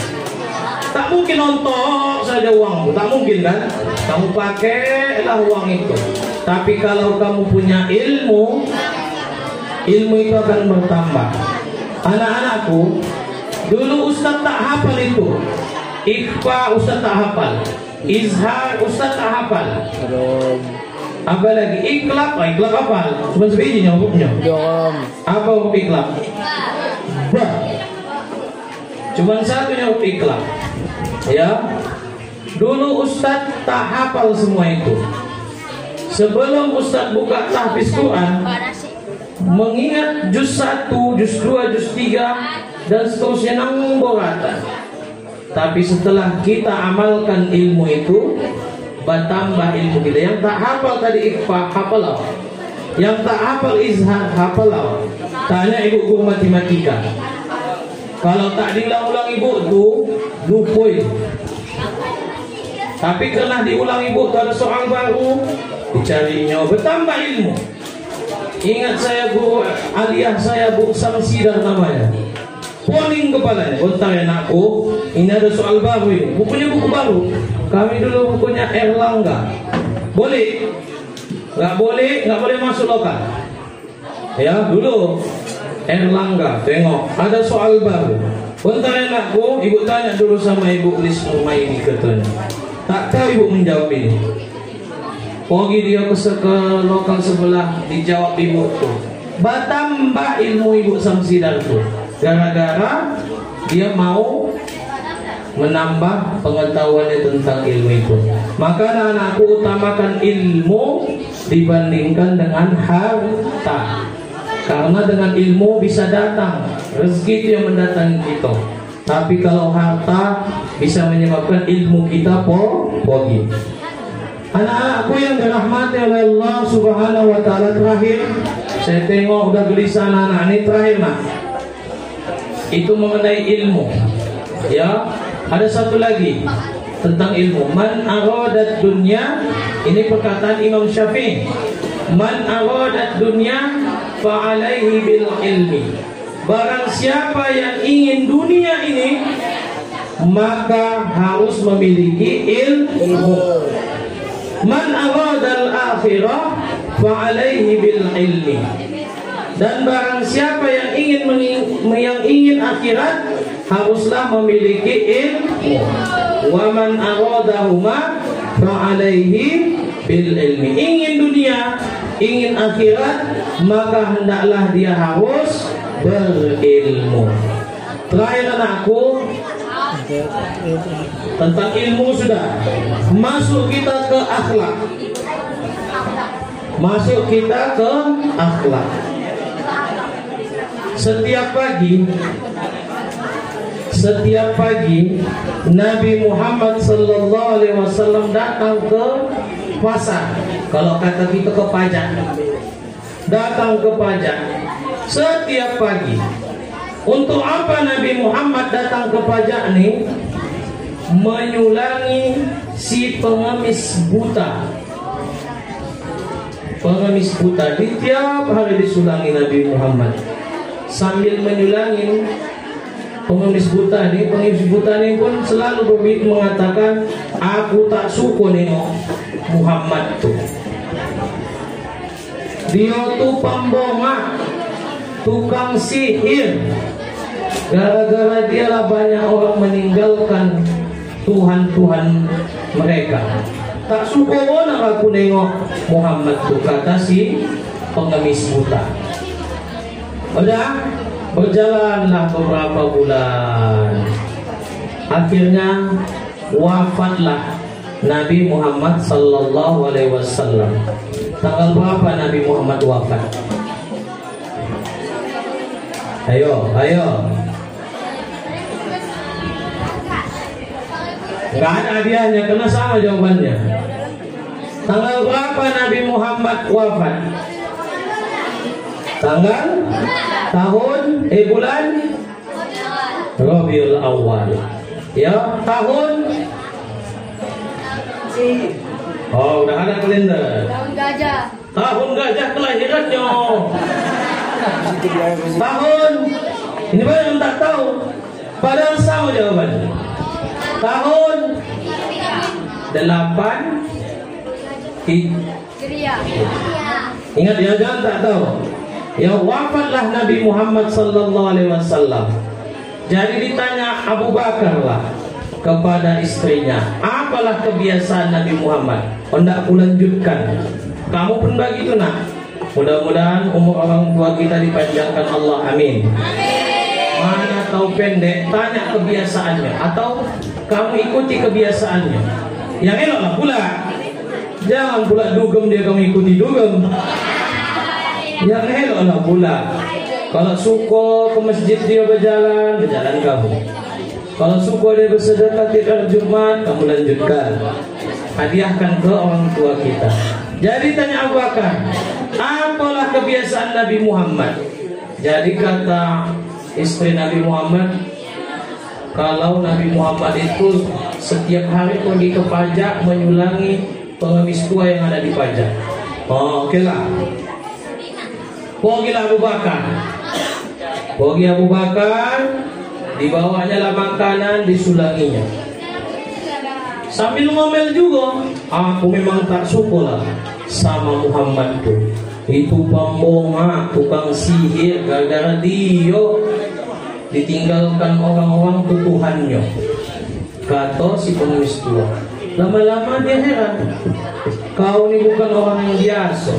Speaker 1: Tak mungkin nonton saja uangmu, tak mungkin kan? Kamu pakailah uang itu. Tapi kalau kamu punya ilmu, ilmu itu akan bertambah. Anak-anakku, dulu Ustaz tak hafal itu. Ikhfa Ustaz tak hafal. Izhar Ustaz tak hafal. Apa lagi? Iklab, iklab hafal. Cuma sebiji hurufnya. Apa huruf iklab? Bah. Cuma satunya huruf iklab. Ya. Dulu Ustaz tak hafal semua itu. Sebelum Ustaz buka tahfiz Quran, mengingat juz 1, juz 2, juz 3 dan seterusnya nombor rata. Tapi setelah kita amalkan ilmu itu, bertambah ilmu kita. Yang tak hafal tadi ikhfa, hafal. Yang tak hafal izhar, hafal. Tanya ibu guru matematika. Kalau tak diulang-ulang ibu tuh lupoi. Tapi karena diulang ibu tuh ada soal baru, dicarinya bertambah ilmu. Ingat saya guru aliyah saya Bu Samsidah namanya. Poning kepalanya, bentar anakku, ini ada soal baru ini. Bukunya buku baru. Kami dulu bukunya Erlangga. Boleh? Nggak boleh masuk lokal. Ya dulu Erlangga, tengok ada soal baru. Bentar anakku, ibu tanya dulu sama ibu Lis Nurmaini katanya. Tak tahu ibu menjawab ini. Pergi dia ke lokal sebelah, dijawab ibu tuh. Bertambah ilmu ibu Samsidah tuh. Gara-gara dia mau menambah pengetahuannya tentang ilmu itu. Maka anak-anakku utamakan ilmu dibandingkan dengan harta. Karena dengan ilmu bisa datang rezeki itu yang mendatangi kita. Tapi kalau harta bisa menyebabkan ilmu kita pergi. Anak-anakku yang dirahmati oleh Allah Subhanahu wa taala, terakhir saya tengok udah gelisah anak-anak ini, terakhir nak. Itu mengenai ilmu. Ya, ada satu lagi tentang ilmu. Man aradat dunya, ini perkataan Imam Syafi'i. Man aradat dunya fa alaihi bil ilmi. Barang siapa yang ingin dunia ini, maka harus memiliki ilmu. Man aradal akhirah fa alaihi bil ilmi. Dan barang siapa yang ingin akhirat, haruslah memiliki ilmu. Wa man aradahuma fa alaihi bil ilmi. Ingin dunia, ingin akhirat, maka hendaklah dia harus berilmu. Terakhir anakku, tentang ilmu sudah. Masuk kita ke akhlak. Masuk kita ke akhlak. Setiap pagi Nabi Muhammad sallallahu alaihi wasallam datang ke pasar. Kalau kata kita ke pajak. Datang ke pajak setiap pagi. Untuk apa Nabi Muhammad datang ke pajak nih? Menyulangi si pengemis buta. Pengemis buta di tiap hari disulangi Nabi Muhammad. Sambil menyulangi pengemis buta ini pun selalu mengatakan, aku tak suka nengok Muhammad tuh. Dia tuh pembohong, tukang sihir. Gara-gara dialah banyak orang meninggalkan Tuhan-Tuhan mereka. Tak suka orang aku nengok Muhammad tuh, kata si pengemis buta. Udah berjalanlah beberapa bulan. Akhirnya wafatlah Nabi Muhammad sallallahu alaihi wasallam. Tanggal berapa Nabi Muhammad wafat? Ayo. Gak ada hadiahnya, kena sama jawabannya. Tanggal berapa Nabi Muhammad wafat? Tanggal, tahun, bulan Rabiul Awal. Ya, tahun. Oh, udah ada kalender.
Speaker 3: Tahun gajah.
Speaker 1: Tahun gajah kelahirannya. Tahun. Ini banyak yang tak tahu. Padahal sama jawabannya. Tahun 8
Speaker 3: Hijriah.
Speaker 1: Ingat ya, jangan tak tahu. Ya, wafatlah Nabi Muhammad sallallahu alaihi wasallam. Jadi ditanya Abu Bakar lah kepada istrinya, apalah kebiasaan Nabi Muhammad? Hendak kulanjutkan. Kamu pun begitu nak. Mudah-mudahan umur orang tua kita dipanjangkan Allah, amin. Mana tahu pendek, tanya kebiasaannya atau kamu ikuti kebiasaannya. Yang eloklah pula. Jangan pula dugem dia kamu ikuti dugem. Yang eloklah pula. Kalau suka ke masjid dia berjalan kamu. Kalau suka dia bersedekah tiap Jumat, kamu lanjutkan. Hadiahkan ke orang tua kita. Jadi tanya Abu Bakar, apalah kebiasaan Nabi Muhammad? Jadi kata istri Nabi Muhammad, kalau Nabi Muhammad itu setiap hari pergi ke pajak menyulangi pengemis tua yang ada di pajak. Oh, oke lah. Pergilah Abu Bakar. Pergi Abu Bakar, dibawanya lah makanan, disulanginya. Sambil ngomel juga, aku memang tak suka lah sama Muhammad tuh. Itu pembohong, tukang sihir, gara-gara dia ditinggalkan orang-orang tutuhannya. Kata si pengemis tua. Lama-lama dia heran, kau ini bukan orang yang biasa.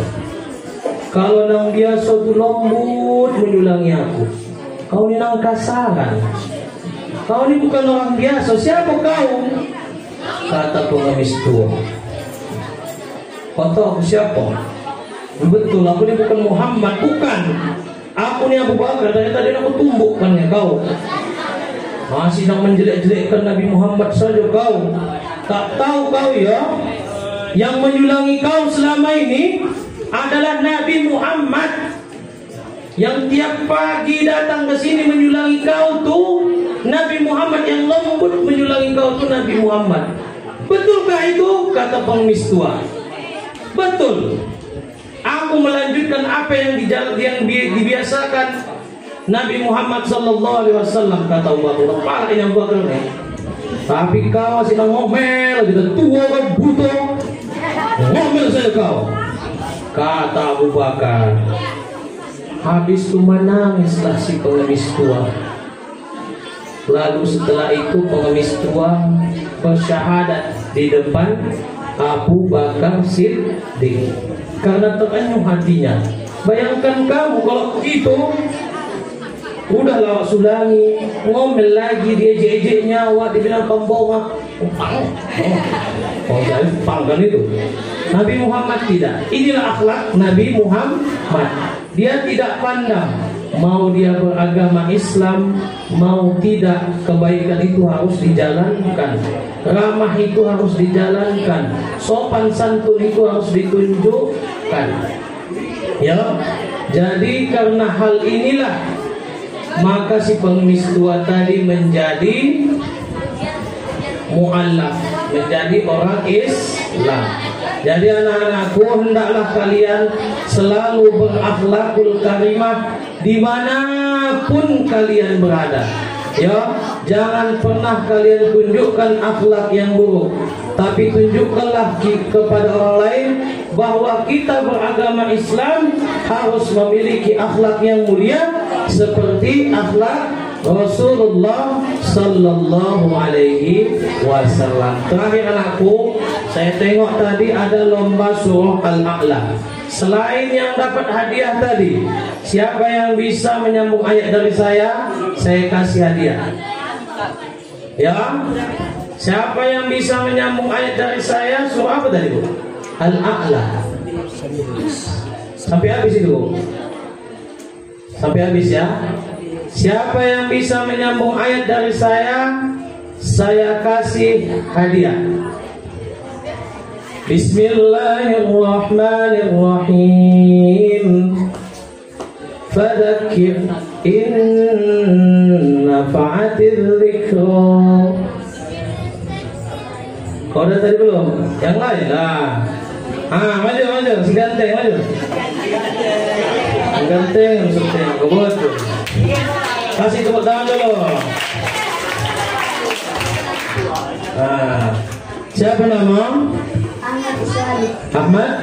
Speaker 1: Kalau nang biasa tuh lembut menyulangi aku, kau ini nang kasaran. Kau ini bukan orang biasa. Siapa kau? Kata pengemis tua. Kata aku siapa? Betul, aku ini bukan Muhammad. Bukan. Aku ini Abu Bakar. Tadi aku tumbukkan ya kau. Masih nak menjelek-jelekkan Nabi Muhammad saja kau. Tak tahu kau ya, yang menyulangi kau selama ini adalah Nabi Muhammad. Yang tiap pagi datang ke sini menyulangi kau tuh Nabi Muhammad. Yang lembut menyulangi kau tuh Nabi Muhammad. Betulkah itu? Kata pengemis tua. Betul. Aku melanjutkan apa yang dibiasakan Nabi Muhammad sallallahu alaihi wasallam. Kata Abu Bakar, parah ini Abu Bakar nih. Tapi kau masih ngomel, gitu tua kan butuh. Ngomel saja kau. Kata Abu Bakar. Habis itu menangislah si pengemis tua. Lalu setelah itu pengemis tua bersyahadat di depan Abu Bakar Siddiq karena terenyuh hatinya. Bayangkan kamu kalau begitu, udah lawak sulangi, ngomel lagi, dia ejek nyawa, dibilang pembohong. Oh, jadi panggan itu. Nabi Muhammad tidak. Inilah akhlak Nabi Muhammad. Dia tidak pandang mau dia beragama Islam, mau tidak, kebaikan itu harus dijalankan, ramah itu harus dijalankan, sopan santun itu harus ditunjukkan. Ya, jadi karena hal inilah maka si pengemis tua tadi menjadi mu'allaf, menjadi orang Islam. Jadi anak-anakku, hendaklah kalian selalu berakhlakul karimah dimanapun kalian berada. Ya, jangan pernah kalian tunjukkan akhlak yang buruk, tapi tunjukkanlah kepada orang lain bahwa kita beragama Islam harus memiliki akhlak yang mulia seperti akhlak Rasulullah sallallahu alaihi wasallam. Terakhir anakku, saya tengok tadi ada lomba surah Al-A'la. Selain yang dapat hadiah tadi, siapa yang bisa menyambung ayat dari saya kasih hadiah. Ya, siapa yang bisa menyambung ayat dari saya, surah apa tadi Bu? Al-A'la. Sampai habis itu Bu. Sampai habis ya. Siapa yang bisa menyambung ayat dari saya kasih hadiah. Bismillahirrahmanirrahim. Fadzakir in nafa'atiz dzikra. Kau udah tadi belum? Yang lain lah. Maju, si ganteng maju. Ganteng, suteng, kebot. Kasih tepuk tangan dulu. Siapa nama? Ahmad.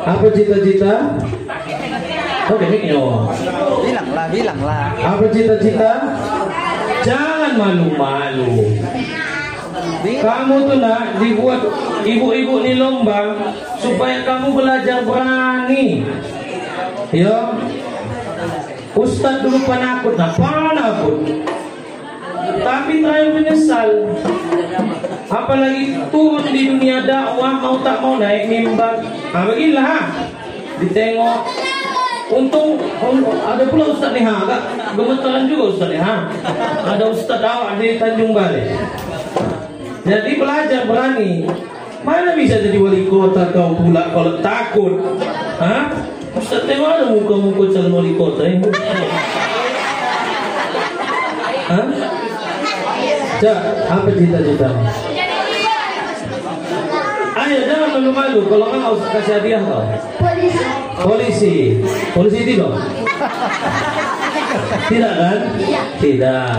Speaker 1: Apa cita-cita? Oke, miknya. Bilanglah. Apa cita-cita? Jangan malu-malu. Kamu tuh nak dibuat ibu-ibu nih lomba supaya kamu belajar berani. Ya. Ustaz dulu penakut, penakut. Tapi terakhir menyesal. Apalagi turun di dunia dakwah, mau tak mau naik mimbar. Beginilah ditengok. Untung ada pula Ustaz nih agak gemeteran juga Ustaz nih Ada Ustaz awak di Tanjung Balai. Jadi belajar berani. Mana bisa jadi wali kota kau pula kalau takut? Ustaz tengok ada muka-muka calon wali kota ini. Cak, apa cita-cita? Ayo jangan malu-malu, kalau nggak usah kasih hadiah kau. Polisi. Polisi tidak? Tidak kan? Tidak.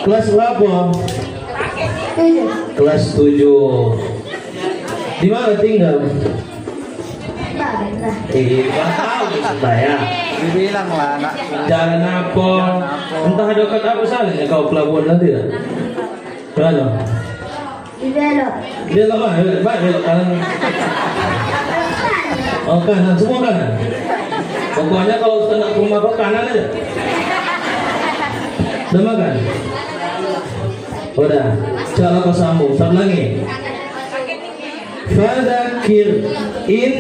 Speaker 1: Kelas berapa? Kelas 7. Di mana tinggal? Saya.
Speaker 4: Dibilang lah anak.
Speaker 1: Jalan apa? Entah dekat apa salahnya kau pelabuhan nanti ya? Mana? Dia lama, belok kanan. Oh kanan, semua kanan. Pokoknya kalau kena ke rumah kau kanan aja. Udah makan? Udah. Cara kau sambung. Satu lagi. Fadzakir in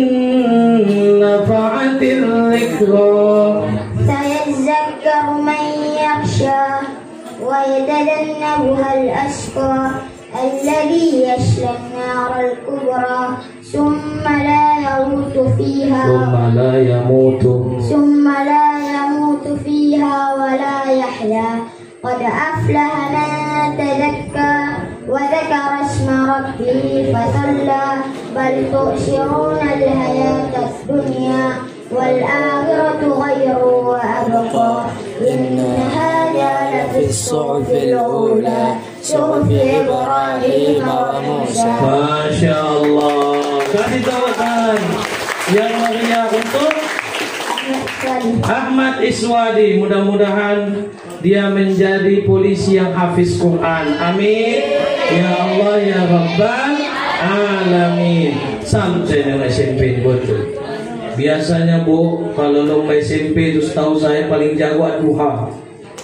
Speaker 1: nafa'atil dzikra.
Speaker 5: سيذكر من يخشى ويتجنبها الأشقى الذي يصلى النار الكبرى ثم لا يموت فيها ولا يحيا قد أفلح من تزكى وذكر اسم ربه فصلى بل تؤثرون الحياة الدنيا والآخرة خير وأبقى إن هذا لفي الصحف الأولى صحف إبراهيم وموسى.
Speaker 1: Masya Allah. Kasih tawakan yang meriah untuk Ahmad Iswadi. Mudah-mudahan dia menjadi polisi yang hafiz Quran. Amin. Ya Allah ya Rabbal Alamin. Sampai dengan SMP betul. Biasanya Bu, kalau lomba SMP itu setahu saya paling jago duha.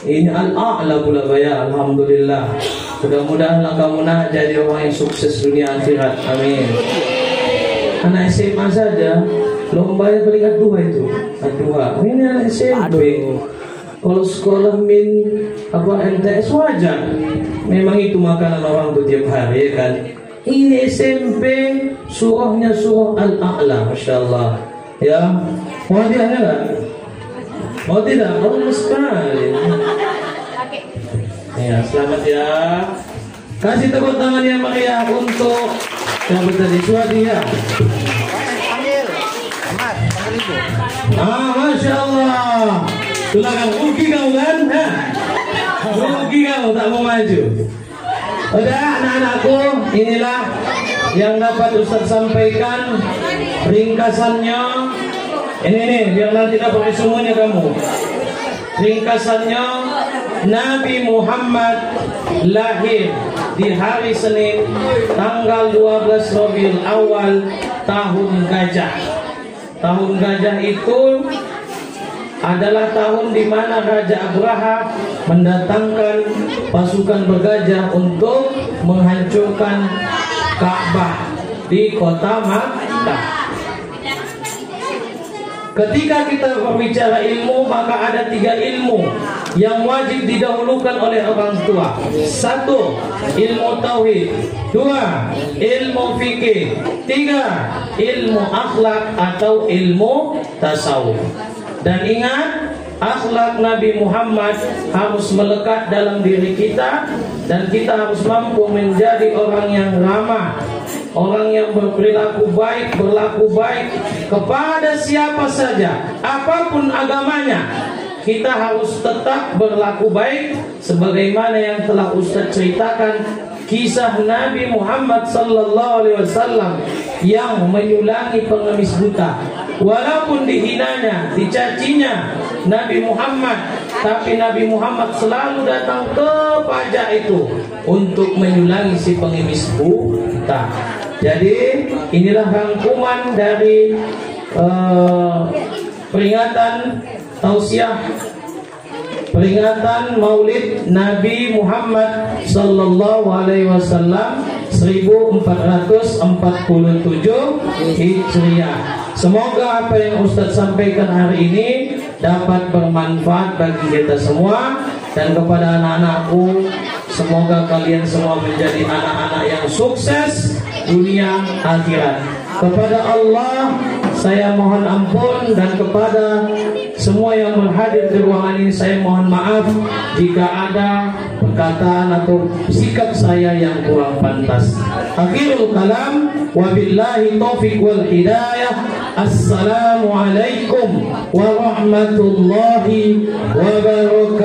Speaker 1: Ini al-a'la pula ya, alhamdulillah. Mudah-mudahan kamu nak jadi orang yang sukses dunia akhirat. Amin. Anak SMA saja lomba yang paling duha itu. Duha. Ini anak SMP. Kalau sekolah MTS wajar. Memang itu makanan orang tuh tiap hari kan. Ini SMP surahnya surah al-a'la, masya-Allah. Ya, mau hadiahnya nggak? Mau tidak? Oh, sekali. Ya, selamat ya. Kasih tepuk tangan yang meriah untuk yang tadi Swadi ya.
Speaker 4: Panggil. Ahmad, panggil ibu.
Speaker 1: Masya Allah. Silakan, rugi kamu kan? Rugi kamu tak mau maju. Udah anak-anakku, inilah yang dapat Ustaz sampaikan ringkasannya. Ini biar nanti dapat semuanya kamu. Ringkasannya, Nabi Muhammad lahir di hari Senin tanggal 12 Rabiul Awal tahun gajah. Tahun gajah itu adalah tahun di mana Raja Abraha mendatangkan pasukan bergajah untuk menghancurkan Ka'bah di kota Makkah. Ketika kita berbicara ilmu, maka ada 3 ilmu yang wajib didahulukan oleh orang tua. 1. Ilmu tauhid. 2. Ilmu fikih. 3. Ilmu akhlak atau ilmu tasawuf. Dan ingat, akhlak Nabi Muhammad harus melekat dalam diri kita, dan kita harus mampu menjadi orang yang ramah, orang yang berperilaku baik, berlaku baik kepada siapa saja, apapun agamanya. Kita harus tetap berlaku baik, sebagaimana yang telah Ustaz ceritakan kisah Nabi Muhammad sallallahu alaihi wasallam yang menyulangi pengemis buta. Walaupun dihinanya, dicacinya Nabi Muhammad, tapi Nabi Muhammad selalu datang ke pajak itu untuk menyulangi si pengemis buta. Jadi inilah rangkuman dari peringatan tausiah, peringatan Maulid Nabi Muhammad sallallahu alaihi wasallam 1447 Hijriah. Semoga apa yang Ustadz sampaikan hari ini dapat bermanfaat bagi kita semua, dan kepada anak-anakku, semoga kalian semua menjadi anak-anak yang sukses dunia akhirat. Kepada Allah saya mohon ampun, dan kepada semua yang berhadir di ruangan ini saya mohon maaf jika ada perkataan atau sikap saya yang kurang pantas. Akhirul kalam, wabillahi taufiq wal hidayah. Assalamualaikum warahmatullahi wabarakatuh.